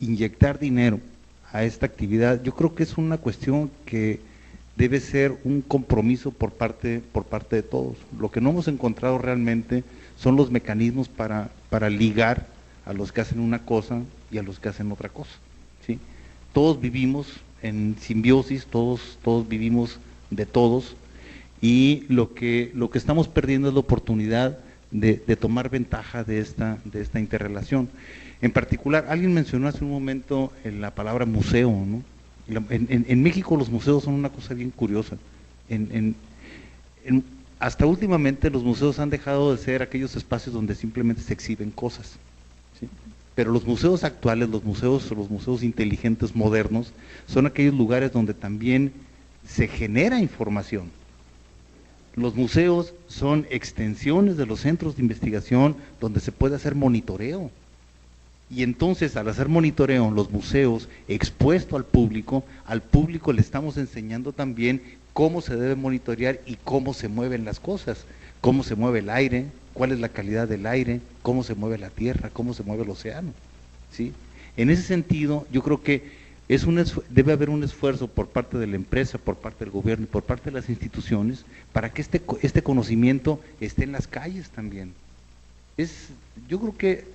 inyectar dinero a esta actividad, yo creo que es una cuestión que debe ser un compromiso por parte de todos. Lo que no hemos encontrado realmente son los mecanismos para ligar a los que hacen una cosa y a los que hacen otra cosa, ¿sí? Todos vivimos en simbiosis, todos vivimos de todos, y lo que estamos perdiendo es la oportunidad de tomar ventaja de esta interrelación. En particular, alguien mencionó hace un momento la palabra museo, ¿no? En México los museos son una cosa bien curiosa. Hasta últimamente los museos han dejado de ser aquellos espacios donde simplemente se exhiben cosas, ¿sí? Pero los museos actuales, los museos inteligentes, modernos, son aquellos lugares donde también se genera información. Los museos son extensiones de los centros de investigación donde se puede hacer monitoreo. Y entonces, al hacer monitoreo en los museos expuesto al público le estamos enseñando también cómo se debe monitorear y cómo se mueven las cosas, cómo se mueve el aire, cuál es la calidad del aire, cómo se mueve la tierra, cómo se mueve el océano, ¿sí? En ese sentido, yo creo que debe haber un esfuerzo por parte de la empresa, por parte del gobierno y por parte de las instituciones para que este conocimiento esté en las calles también. Yo creo que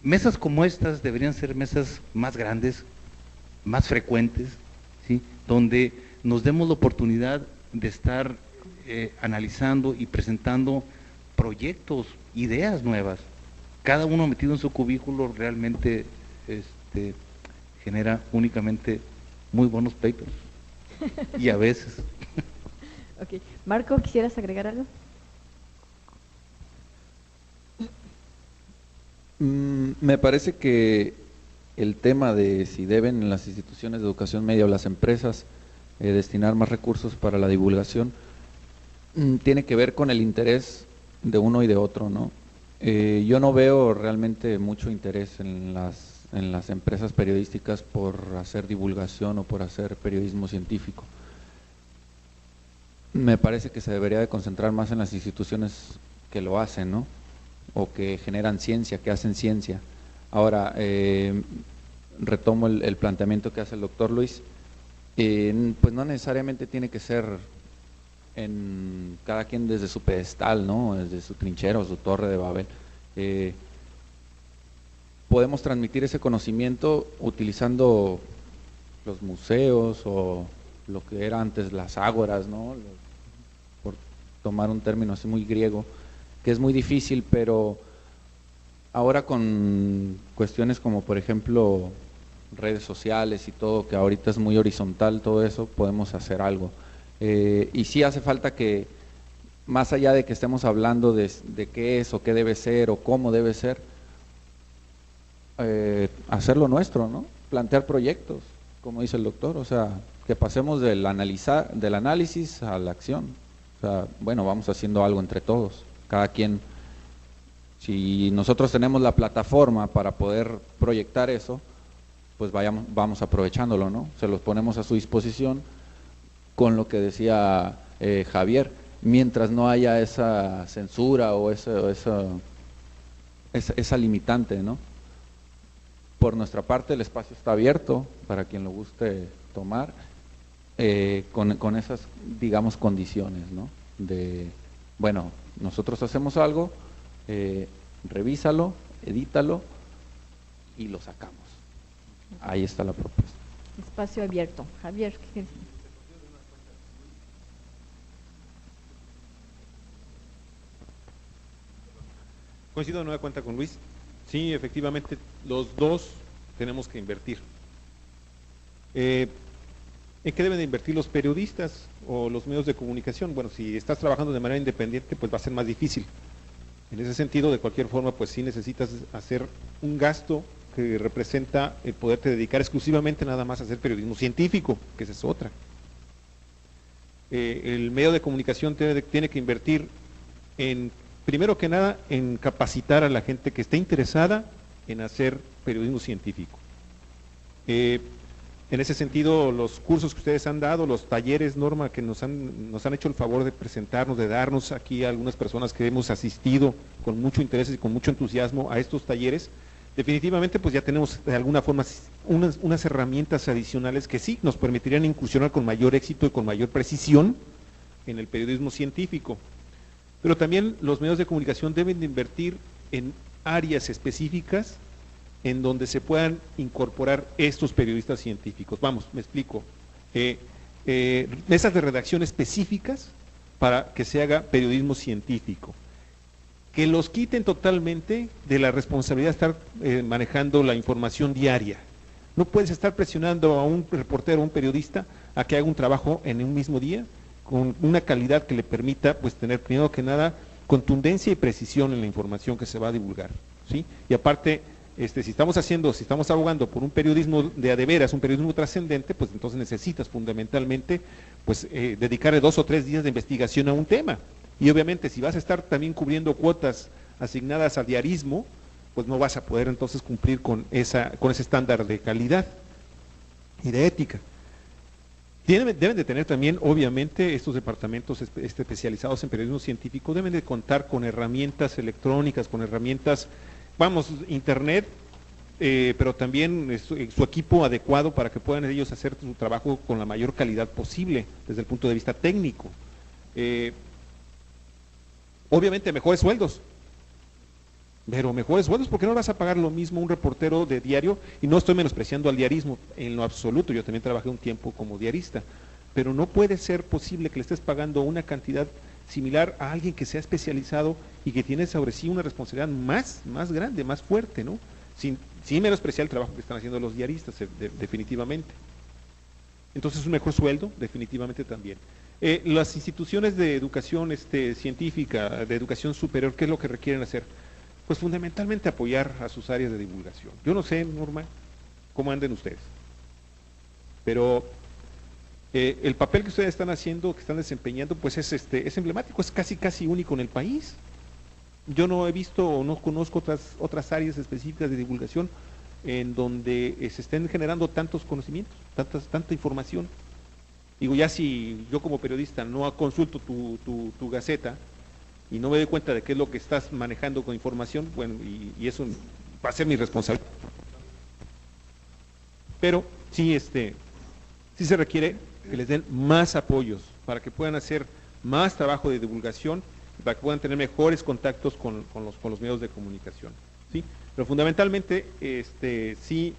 mesas como estas deberían ser mesas más grandes, más frecuentes, ¿sí?, donde nos demos la oportunidad de estar analizando y presentando proyectos, ideas nuevas. Cada uno metido en su cubículo realmente genera únicamente muy buenos papers, y a veces. Ok. Marco, ¿quisieras agregar algo? Me parece que el tema de si deben las instituciones de educación media o las empresas destinar más recursos para la divulgación tiene que ver con el interés de uno y de otro, ¿no? Yo no veo realmente mucho interés en las empresas periodísticas por hacer divulgación o por hacer periodismo científico. Me parece que se debería de concentrar más en las instituciones que lo hacen, ¿no?, o que generan ciencia, que hacen ciencia. Ahora, retomo el planteamiento que hace el doctor Luis, pues no necesariamente tiene que ser en cada quien desde su pedestal, ¿no?, desde su trinchera o su torre de Babel. Podemos transmitir ese conocimiento utilizando los museos o lo que era antes las ágoras, ¿no?, por tomar un término así muy griego, que es muy difícil, pero ahora con cuestiones como por ejemplo redes sociales y todo, que ahorita es muy horizontal todo eso, podemos hacer algo. Y sí hace falta que, más allá de que estemos hablando de qué es o qué debe ser o cómo debe ser, hacerlo nuestro, ¿no?, plantear proyectos, como dice el doctor, o sea, que pasemos del análisis a la acción. O sea, bueno, vamos haciendo algo entre todos. Cada quien, si nosotros tenemos la plataforma para poder proyectar eso, pues vamos aprovechándolo, ¿no? Se los ponemos a su disposición con lo que decía Javier, mientras no haya esa censura o esa limitante, ¿no? Por nuestra parte el espacio está abierto para quien lo guste tomar, con esas, digamos, condiciones, ¿no? De, bueno, nosotros hacemos algo, revísalo, edítalo y lo sacamos. Ahí está la propuesta. Espacio abierto. Javier, ¿qué? Coincido de nueva cuenta con Luis. Sí, efectivamente, los dos tenemos que invertir. ¿En qué deben de invertir los periodistas o los medios de comunicación? Bueno, si estás trabajando de manera independiente, pues va a ser más difícil. En ese sentido, de cualquier forma, pues sí necesitas hacer un gasto que representa el poderte dedicar exclusivamente nada más a hacer periodismo científico, que esa es otra. El medio de comunicación tiene que invertir en, primero que nada, en capacitar a la gente que esté interesada en hacer periodismo científico. En ese sentido, los cursos que ustedes han dado, los talleres, Norma, que nos han hecho el favor de presentarnos, de darnos aquí a algunas personas que hemos asistido con mucho interés y con mucho entusiasmo a estos talleres, definitivamente pues ya tenemos de alguna forma unas herramientas adicionales que sí nos permitirían incursionar con mayor éxito y con mayor precisión en el periodismo científico. Pero también los medios de comunicación deben de invertir en áreas específicas en donde se puedan incorporar estos periodistas científicos. Vamos, me explico. Mesas de redacción específicas para que se haga periodismo científico. Que los quiten totalmente de la responsabilidad de estar manejando la información diaria. No puedes estar presionando a un reportero, a un periodista, a que haga un trabajo en un mismo día, con una calidad que le permita, pues, tener, primero que nada, contundencia y precisión en la información que se va a divulgar, ¿sí? Y aparte, si estamos abogando por un periodismo de a de veras, un periodismo trascendente, pues entonces necesitas fundamentalmente, pues, dedicarle 2 o 3 días de investigación a un tema. Y obviamente, si vas a estar también cubriendo cuotas asignadas al diarismo, pues no vas a poder entonces cumplir con ese estándar de calidad y de ética. Deben de tener también, obviamente, estos departamentos especializados en periodismo científico, deben de contar con herramientas electrónicas, con herramientas, internet, pero también su equipo adecuado para que puedan ellos hacer su trabajo con la mayor calidad posible desde el punto de vista técnico. Obviamente mejores sueldos, pero mejores sueldos, porque no vas a pagar lo mismo a un reportero de diario, y no estoy menospreciando al diarismo en lo absoluto, yo también trabajé un tiempo como diarista, pero no puede ser posible que le estés pagando una cantidad similar a alguien que sea especializado y que tiene sobre sí una responsabilidad más grande, más fuerte, ¿no? Sin menospreciar el trabajo que están haciendo los diaristas, definitivamente. Entonces, un mejor sueldo, definitivamente también. Las instituciones de educación científica, de educación superior, ¿qué es lo que requieren hacer? Pues fundamentalmente apoyar a sus áreas de divulgación. Yo no sé, Norma, cómo anden ustedes, pero el papel que ustedes están haciendo, que están desempeñando, pues es emblemático, es casi único en el país. Yo no he visto o no conozco otras áreas específicas de divulgación en donde se estén generando tantos conocimientos, tanta información. Digo, ya si yo como periodista no consulto tu gaceta y no me doy cuenta de qué es lo que estás manejando con información, bueno, y eso va a ser mi responsabilidad. Pero sí, sí se requiere que les den más apoyos para que puedan hacer más trabajo de divulgación, para que puedan tener mejores contactos con los medios de comunicación, ¿sí? Pero fundamentalmente, sí,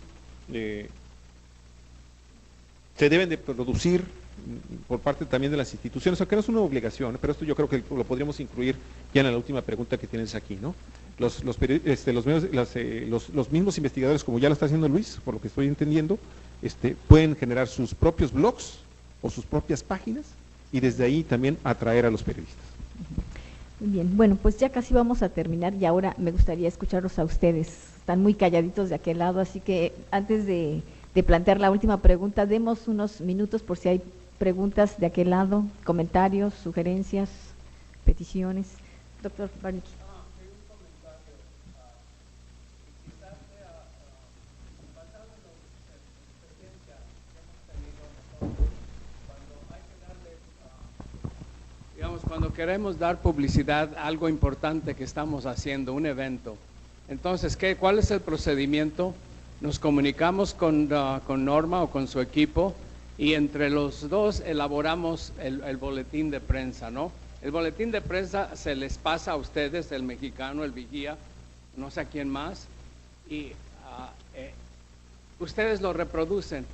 se deben de producir por parte también de las instituciones, aunque no es una obligación, pero esto yo creo que lo podríamos incluir ya en la última pregunta que tienes aquí, ¿no? Los mismos investigadores, como ya lo está haciendo Luis, por lo que estoy entendiendo, pueden generar sus propios blogs o sus propias páginas y desde ahí también atraer a los periodistas. Muy bien, bueno, pues ya casi vamos a terminar y ahora me gustaría escucharlos a ustedes. Están muy calladitos de aquel lado, así que antes de plantear la última pregunta, demos unos minutos por si hay preguntas de aquel lado, comentarios, sugerencias, peticiones. Doctor Barnicky. Cuando queremos dar publicidad a algo importante que estamos haciendo, un evento, entonces, ¿cuál es el procedimiento? Nos comunicamos con Norma o con su equipo y entre los dos elaboramos el boletín de prensa, ¿no? El boletín de prensa se les pasa a ustedes, el mexicano, el vigía, no sé a quién más, y ustedes lo reproducen.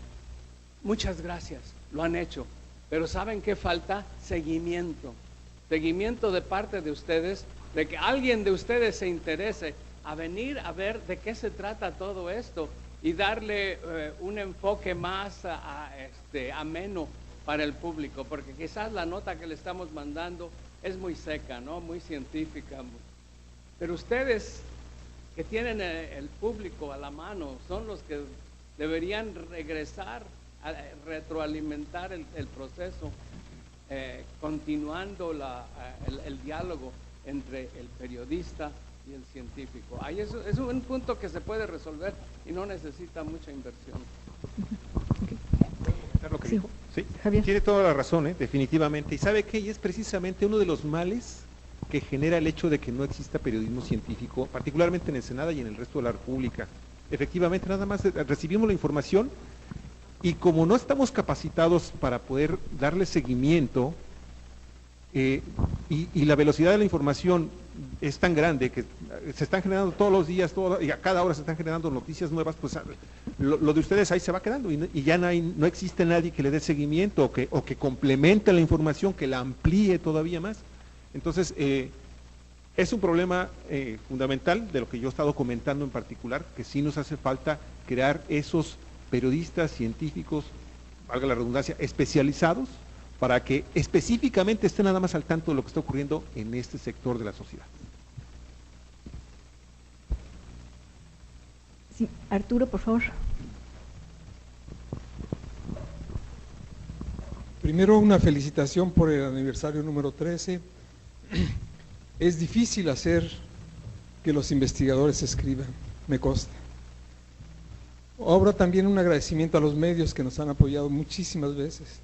Muchas gracias, lo han hecho, pero ¿saben qué falta? Seguimiento de parte de ustedes, de que alguien de ustedes se interese a venir a ver de qué se trata todo esto y darle un enfoque más ameno para el público, porque quizás la nota que le estamos mandando es muy seca, ¿no? Muy científica. Pero ustedes que tienen el público a la mano son los que deberían regresar a retroalimentar el proceso, continuando el diálogo entre el periodista y el científico. Ahí es un punto que se puede resolver y no necesita mucha inversión. Lo que Sí. dijo. Sí, Javier. tiene toda la razón, definitivamente. ¿Y sabe qué? Y es precisamente uno de los males que genera el hecho de que no exista periodismo científico, particularmente en Ensenada y en el resto de la República. Efectivamente, nada más recibimos la información y como no estamos capacitados para poder darle seguimiento, y la velocidad de la información es tan grande que se están generando todos los días, y a cada hora se están generando noticias nuevas, pues lo de ustedes ahí se va quedando y ya no existe nadie que le dé seguimiento o que complemente la información, que la amplíe todavía más. Entonces, es un problema fundamental de lo que yo he estado comentando en particular, que sí nos hace falta crear esos periodistas científicos, valga la redundancia, especializados, para que específicamente estén nada más al tanto de lo que está ocurriendo en este sector de la sociedad. Sí, Arturo, por favor. Primero, una felicitación por el aniversario número 13. Es difícil hacer que los investigadores escriban, me consta. Ahora también un agradecimiento a los medios que nos han apoyado muchísimas veces.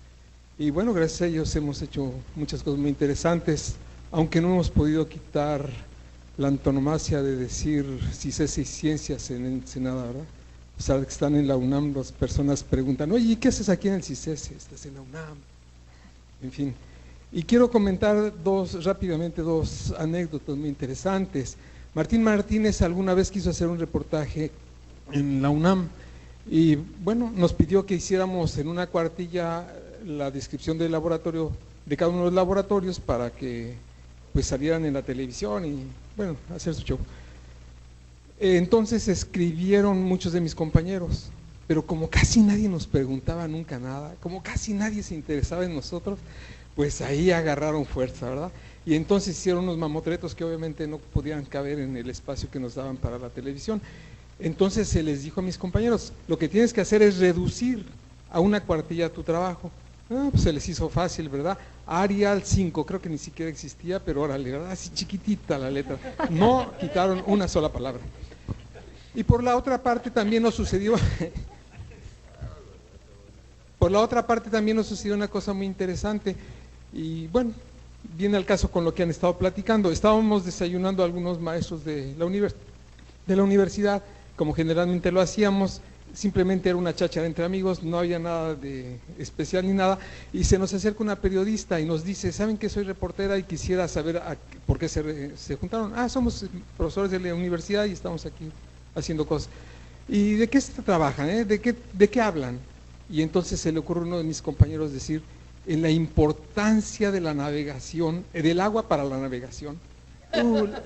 Y bueno, gracias a ellos hemos hecho muchas cosas muy interesantes, aunque no hemos podido quitar la antonomasia de decir CICES y ciencias en Ensenada, ¿verdad? A pesar de que están en la UNAM, las personas preguntan, oye, ¿y qué haces aquí en el CICES? Estás en la UNAM. En fin. Y quiero comentar rápidamente dos anécdotas muy interesantes. Martín Martínez alguna vez quiso hacer un reportaje en la UNAM y bueno, nos pidió que hiciéramos en una cuartilla la descripción del laboratorio, de cada uno de los laboratorios para que pues salieran en la televisión y bueno, hacer su show. Entonces escribieron muchos de mis compañeros, pero como casi nadie nos preguntaba nunca nada, como casi nadie se interesaba en nosotros, pues ahí agarraron fuerza, ¿verdad? Y entonces hicieron unos mamotretos que obviamente no podían caber en el espacio que nos daban para la televisión. Entonces se les dijo a mis compañeros, lo que tienes que hacer es reducir a una cuartilla tu trabajo. Pues se les hizo fácil, ¿verdad? Arial 5, creo que ni siquiera existía, pero órale, ¿verdad? Así chiquitita la letra. No quitaron una sola palabra. Y por la otra parte también nos sucedió, una cosa muy interesante. Y bueno, viene al caso con lo que han estado platicando. Estábamos desayunando algunos maestros de la universidad, como generalmente lo hacíamos. Simplemente era una cháchara entre amigos, no había nada de especial ni nada, y se nos acerca una periodista y nos dice, ¿saben que soy reportera y quisiera saber por qué se juntaron? Somos profesores de la universidad y estamos aquí haciendo cosas. ¿Y de qué se trabajan? ¿De qué hablan? Y entonces se le ocurre a uno de mis compañeros decir, en la importancia de la navegación, del agua para la navegación.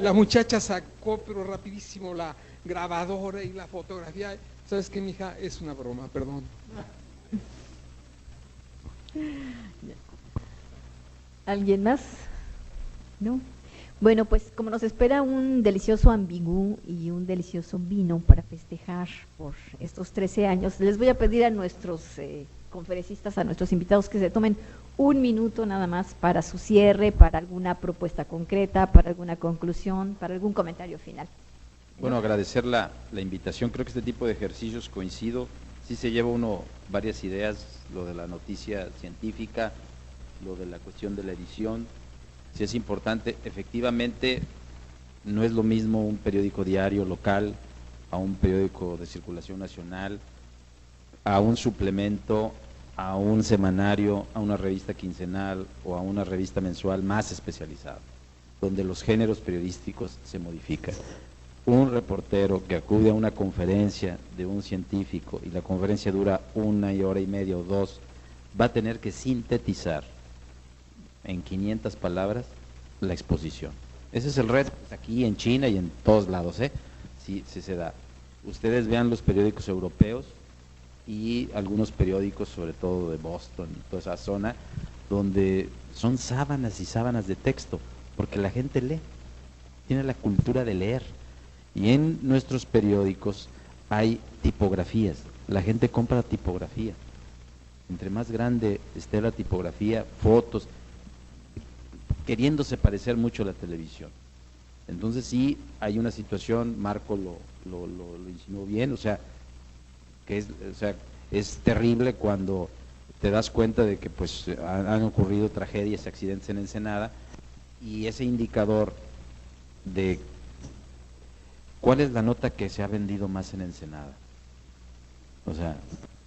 La muchacha sacó, pero rapidísimo, la grabadora y la fotografía. ¿Sabes qué, mija? Es una broma, perdón. ¿Alguien más? ¿No? Bueno, pues como nos espera un delicioso ambigú y un delicioso vino para festejar por estos 13 años, les voy a pedir a nuestros conferencistas, a nuestros invitados que se tomen un minuto nada más para su cierre, para alguna propuesta concreta, para alguna conclusión, para algún comentario final. Bueno, agradecer la invitación. Creo que este tipo de ejercicios, coincido, sí se lleva uno varias ideas, lo de la noticia científica, lo de la cuestión de la edición, sí es importante. Efectivamente, no es lo mismo un periódico diario local a un periódico de circulación nacional, a un suplemento, a un semanario, a una revista quincenal o a una revista mensual más especializada, donde los géneros periodísticos se modifican. Un reportero que acude a una conferencia de un científico y la conferencia dura 1 hora y media o 2, va a tener que sintetizar en 500 palabras la exposición. Ese es el reto, aquí en China y en todos lados, sí se da. Ustedes vean los periódicos europeos y algunos periódicos, sobre todo de Boston y toda esa zona, donde son sábanas y sábanas de texto, porque la gente lee. tiene la cultura de leer. Y en nuestros periódicos hay tipografías, la gente compra tipografía. Entre más grande esté la tipografía, fotos, queriéndose parecer mucho a la televisión. Entonces sí hay una situación, Marco lo insinuó bien, o sea, es terrible cuando te das cuenta de que pues han ocurrido tragedias, accidentes en Ensenada, y ese indicador de cuál es la nota que se ha vendido más en Ensenada. O sea,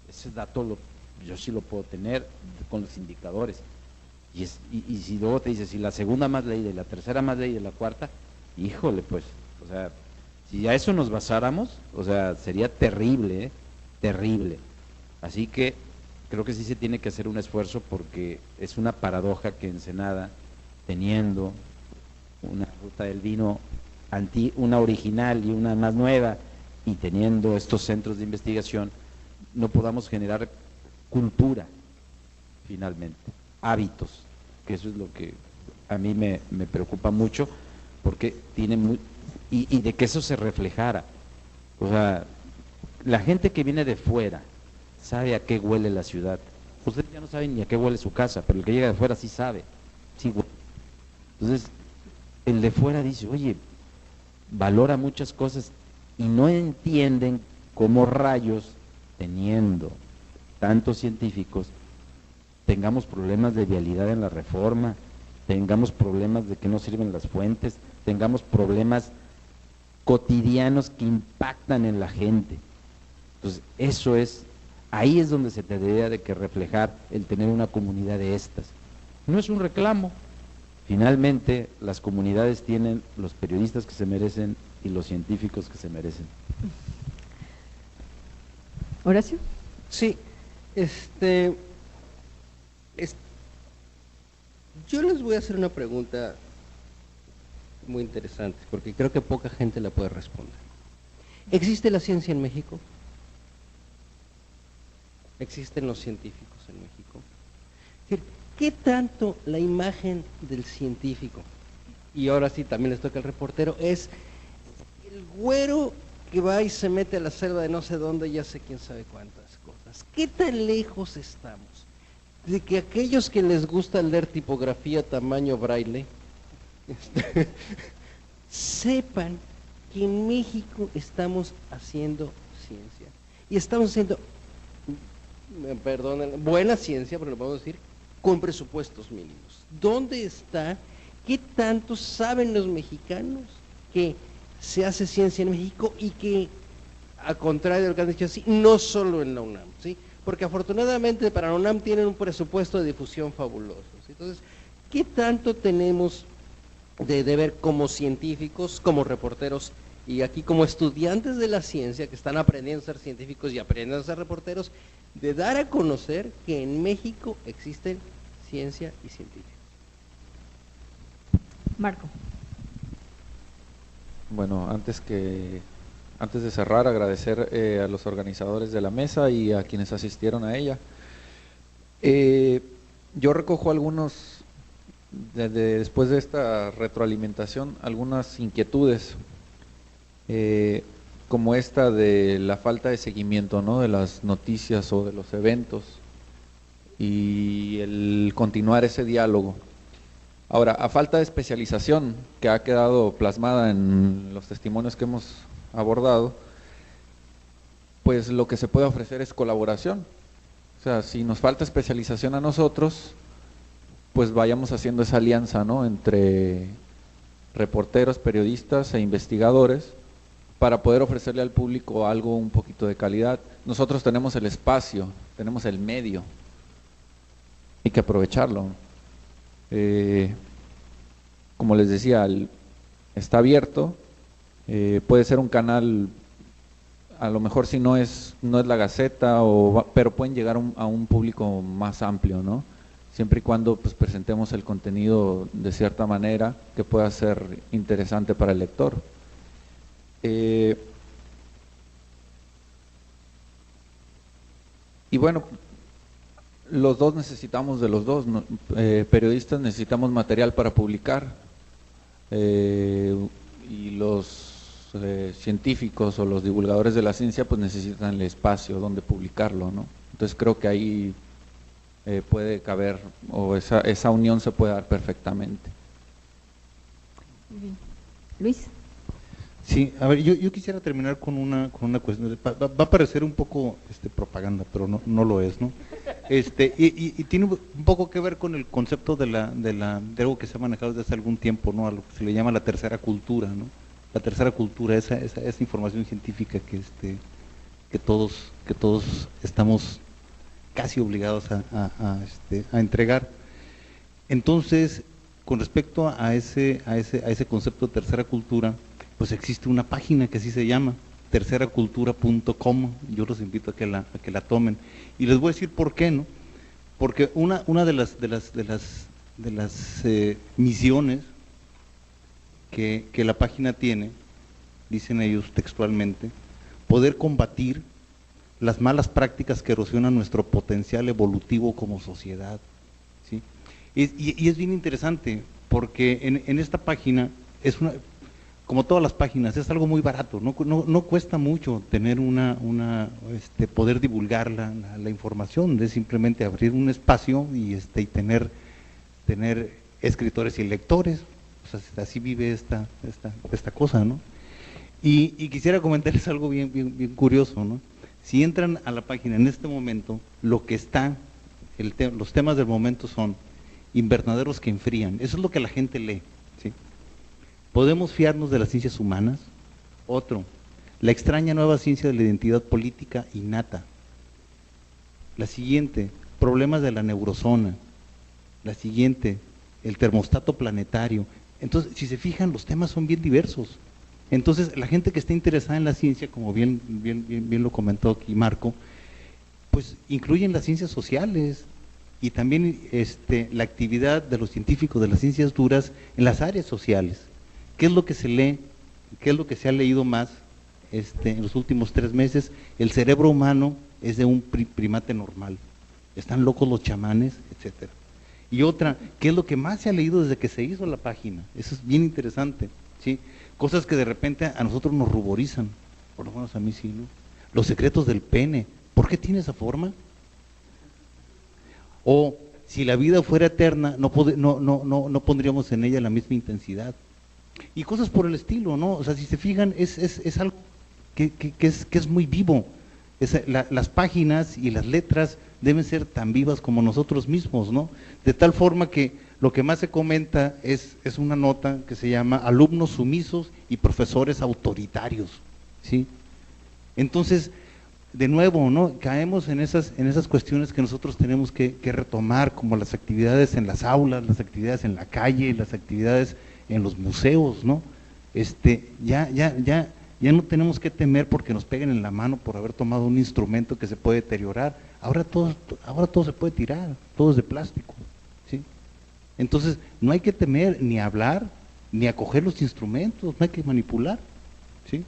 ese dato yo sí lo puedo tener con los indicadores. Y si luego te dice, si la segunda más leída y la tercera más leída y la cuarta, híjole, pues, o sea, si a eso nos basáramos, o sea, sería terrible, terrible. Así que creo que sí se tiene que hacer un esfuerzo, porque es una paradoja que Ensenada, teniendo una ruta del vino una original y una más nueva, y teniendo estos centros de investigación, no podamos generar cultura, finalmente, hábitos, que eso es lo que a mí me preocupa mucho, porque tiene y de que eso se reflejara. O sea, la gente que viene de fuera sabe a qué huele la ciudad. Ustedes ya no saben ni a qué huele su casa, pero el que llega de fuera sí sabe, sí huele. Entonces, el de fuera dice, oye, valora muchas cosas, y no entienden cómo rayos, teniendo tantos científicos, tengamos problemas de vialidad en la Reforma, tengamos problemas de que no sirven las fuentes, tengamos problemas cotidianos que impactan en la gente. Entonces, ahí es donde se debería de que reflejar el tener una comunidad de estas. No es un reclamo. Finalmente, las comunidades tienen los periodistas que se merecen y los científicos que se merecen. Horacio. Sí, yo les voy a hacer una pregunta muy interesante, porque creo que poca gente la puede responder. ¿Existe la ciencia en México? ¿Existen los científicos en México? Es decir, ¿qué tanto la imagen del científico, y ahora sí también les toca al reportero, es el güero que va y se mete a la selva de no sé dónde, ya sé quién sabe cuántas cosas? ¿Qué tan lejos estamos de que aquellos que les gusta leer tipografía tamaño braille sepan que en México estamos haciendo ciencia? Y estamos haciendo, perdonen, buena ciencia, pero lo podemos decir, con presupuestos mínimos. ¿Dónde está? ¿Qué tanto saben los mexicanos que se hace ciencia en México, y que, a contrario de lo que han dicho así, no solo en la UNAM, ¿sí? Porque afortunadamente para la UNAM tienen un presupuesto de difusión fabuloso, ¿sí? Entonces, ¿qué tanto tenemos de deber como científicos, como reporteros, y aquí como estudiantes de la ciencia, que están aprendiendo a ser científicos y aprendiendo a ser reporteros, de dar a conocer que en México existen ciencia y científicos? Marco. Bueno, antes de cerrar, agradecer a los organizadores de la mesa y a quienes asistieron a ella. Yo recojo después de esta retroalimentación, algunas inquietudes, como esta de la falta de seguimiento, ¿no?, de las noticias o de los eventos, y el continuar ese diálogo. Ahora, a falta de especialización que ha quedado plasmada en los testimonios que hemos abordado, pues lo que se puede ofrecer es colaboración. O sea, si nos falta especialización a nosotros, pues vayamos haciendo esa alianza, ¿no?, entre reporteros, periodistas e investigadores, para poder ofrecerle al público algo un poquito de calidad. Nosotros tenemos el espacio, tenemos el medio, hay que aprovecharlo. Como les decía, está abierto, puede ser un canal, a lo mejor si no es la Gaceta, pero pueden llegar a un público más amplio, ¿no?, siempre y cuando pues presentemos el contenido de cierta manera que pueda ser interesante para el lector. Y bueno, los dos necesitamos de los dos, ¿no? Periodistas necesitamos material para publicar, los científicos o los divulgadores de la ciencia pues necesitan el espacio donde publicarlo, ¿no? Entonces creo que ahí puede caber, o esa unión se puede dar perfectamente. Muy bien. Luis. Sí, a ver, yo quisiera terminar con una cuestión, va a parecer un poco propaganda, pero no lo es, ¿no? Y tiene un poco que ver con el concepto de algo que se ha manejado desde hace algún tiempo, ¿no? A lo que se le llama la tercera cultura, ¿no? La tercera cultura, esa información científica que todos estamos casi obligados a entregar. Entonces, con respecto a ese concepto de tercera cultura, pues existe una página que así se llama, terceracultura.com. Yo los invito a que la tomen. Y les voy a decir por qué, ¿no? Porque una de las misiones que la página tiene, dicen ellos textualmente, poder combatir las malas prácticas que erosionan nuestro potencial evolutivo como sociedad, ¿sí? Y es bien interesante, porque en esta página como todas las páginas, es algo muy barato, no cuesta mucho tener poder divulgar la información, es simplemente abrir un espacio y tener escritores y lectores. O sea, así vive esta cosa, ¿no? Y quisiera comentarles algo bien curioso, ¿no? Si entran a la página en este momento, lo que está, los temas del momento son invernaderos que enfrían, eso es lo que la gente lee, ¿sí? ¿Podemos fiarnos de las ciencias humanas? Otro, la extraña nueva ciencia de la identidad política innata. La siguiente, problemas de la neurozona. La siguiente, el termostato planetario. Entonces, si se fijan, los temas son bien diversos. Entonces, la gente que está interesada en la ciencia, como bien lo comentó aquí Marco, pues incluyen las ciencias sociales y también la actividad de los científicos de las ciencias duras en las áreas sociales. ¿Qué es lo que se lee? ¿Qué es lo que se ha leído más en los últimos 3 meses? El cerebro humano es de un primate normal. Están locos los chamanes, etcétera. Y otra, ¿qué es lo que más se ha leído desde que se hizo la página? Eso es bien interesante, ¿sí? Cosas que de repente a nosotros nos ruborizan, por lo menos a mí sí, ¿no? Los secretos del pene, ¿por qué tiene esa forma? O si la vida fuera eterna, no pondríamos en ella la misma intensidad. Y cosas por el estilo, ¿no? O sea, si se fijan, es algo que es muy vivo. Las páginas y las letras deben ser tan vivas como nosotros mismos, ¿no? De tal forma que lo que más se comenta es una nota que se llama alumnos sumisos y profesores autoritarios, ¿sí? Entonces, de nuevo, ¿no? Caemos en esas cuestiones que nosotros tenemos que retomar, como las actividades en las aulas, las actividades en la calle, las actividades en los museos, ¿no? Ya no tenemos que temer porque nos peguen en la mano por haber tomado un instrumento que se puede deteriorar. Ahora todo se puede tirar, todo es de plástico, ¿sí? Entonces, no hay que temer ni hablar, ni acoger los instrumentos, no hay que manipular, ¿sí?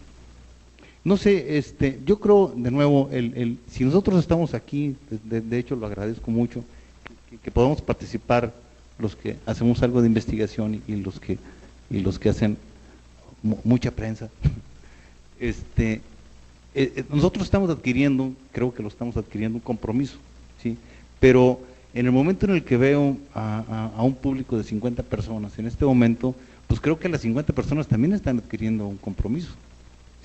No sé, yo creo, de nuevo, si nosotros estamos aquí, de hecho lo agradezco mucho, que podamos participar los que hacemos algo de investigación y los que hacen mucha prensa. Nosotros estamos adquiriendo, creo que lo estamos adquiriendo, un compromiso, ¿sí? Pero en el momento en el que veo a un público de 50 personas en este momento, pues creo que las 50 personas también están adquiriendo un compromiso,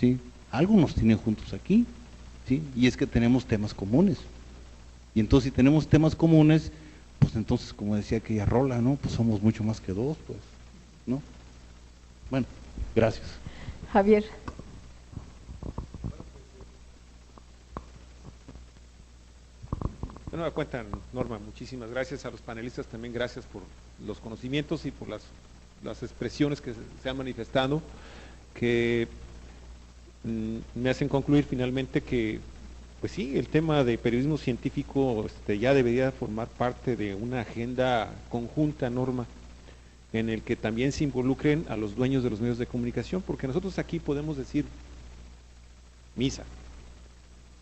¿sí? Algo nos tiene juntos aquí, ¿sí? Y es que tenemos temas comunes. Y entonces, si tenemos temas comunes, pues entonces, como decía aquella rola, ¿no? Pues somos mucho más que dos, pues, ¿no? Bueno, gracias. Javier. De nueva cuenta, Norma, muchísimas gracias a los panelistas, también gracias por los conocimientos y por las expresiones que se han manifestado, que me hacen concluir finalmente que, pues sí, el tema de periodismo científico ya debería formar parte de una agenda conjunta, Norma, en el que también se involucren a los dueños de los medios de comunicación, porque nosotros aquí podemos decir misa,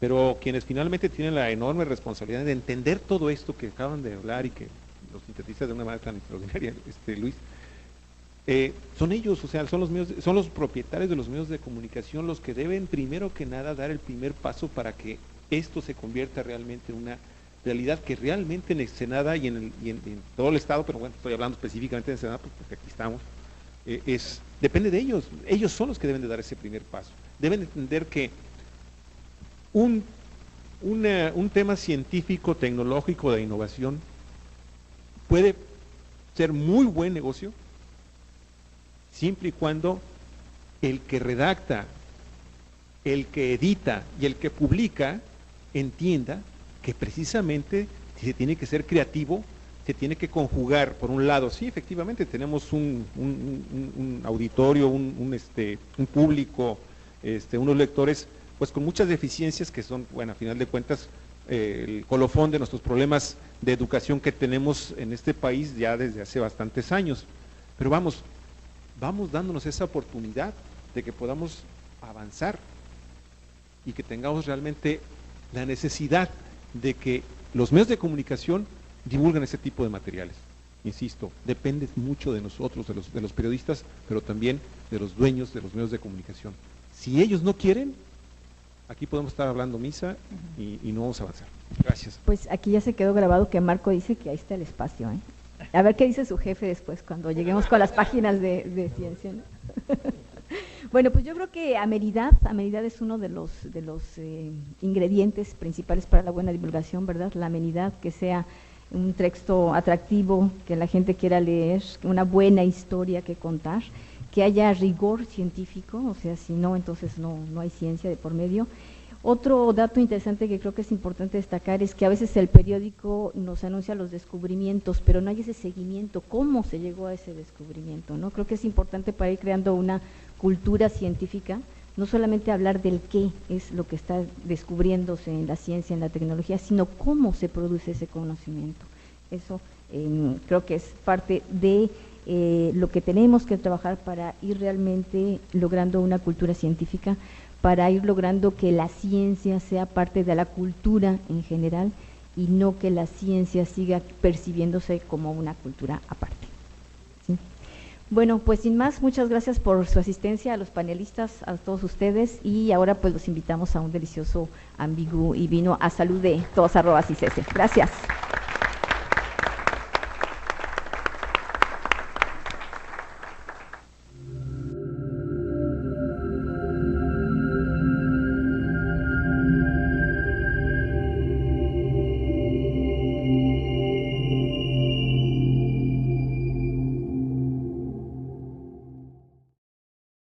pero quienes finalmente tienen la enorme responsabilidad de entender todo esto que acaban de hablar y que los sintetizas de una manera tan extraordinaria, Luis, son ellos, o sea, son los propietarios de los medios de comunicación los que deben primero que nada dar el primer paso para que esto se convierta realmente en una realidad que realmente en Ensenada y en todo el estado, pero bueno, estoy hablando específicamente de Ensenada porque aquí estamos, depende de ellos son los que deben de dar ese primer paso, deben entender que un tema científico, tecnológico, de innovación puede ser muy buen negocio siempre y cuando el que redacta, el que edita y el que publica entienda que precisamente se tiene que ser creativo, se tiene que conjugar, por un lado, sí, efectivamente tenemos un auditorio, un público, unos lectores, pues con muchas deficiencias que son, bueno, a final de cuentas, el colofón de nuestros problemas de educación que tenemos en este país ya desde hace bastantes años. Pero vamos dándonos esa oportunidad de que podamos avanzar y que tengamos realmente la necesidad de que los medios de comunicación divulguen ese tipo de materiales. Insisto, depende mucho de nosotros, de los periodistas, pero también de los dueños de los medios de comunicación. Si ellos no quieren, aquí podemos estar hablando misa y no vamos a avanzar. Gracias. Pues aquí ya se quedó grabado que Marco dice que ahí está el espacio, ¿eh? A ver qué dice su jefe después cuando lleguemos con las páginas de ciencia, ¿no? Bueno, pues yo creo que amenidad es uno de los ingredientes principales para la buena divulgación, ¿verdad? La amenidad, que sea un texto atractivo, que la gente quiera leer, una buena historia que contar, que haya rigor científico, o sea, si no, entonces no hay ciencia de por medio. Otro dato interesante que creo que es importante destacar es que a veces el periódico nos anuncia los descubrimientos, pero no hay ese seguimiento, cómo se llegó a ese descubrimiento, ¿no? Creo que es importante para ir creando una cultura científica, no solamente hablar del qué es lo que está descubriéndose en la ciencia, en la tecnología, sino cómo se produce ese conocimiento. Eso creo que es parte de lo que tenemos que trabajar para ir realmente logrando una cultura científica, para ir logrando que la ciencia sea parte de la cultura en general y no que la ciencia siga percibiéndose como una cultura aparte. ¿Sí? Bueno, pues sin más, muchas gracias por su asistencia, a los panelistas, a todos ustedes, y ahora pues los invitamos a un delicioso ambigú y vino a salud de todos @CICESE. Gracias.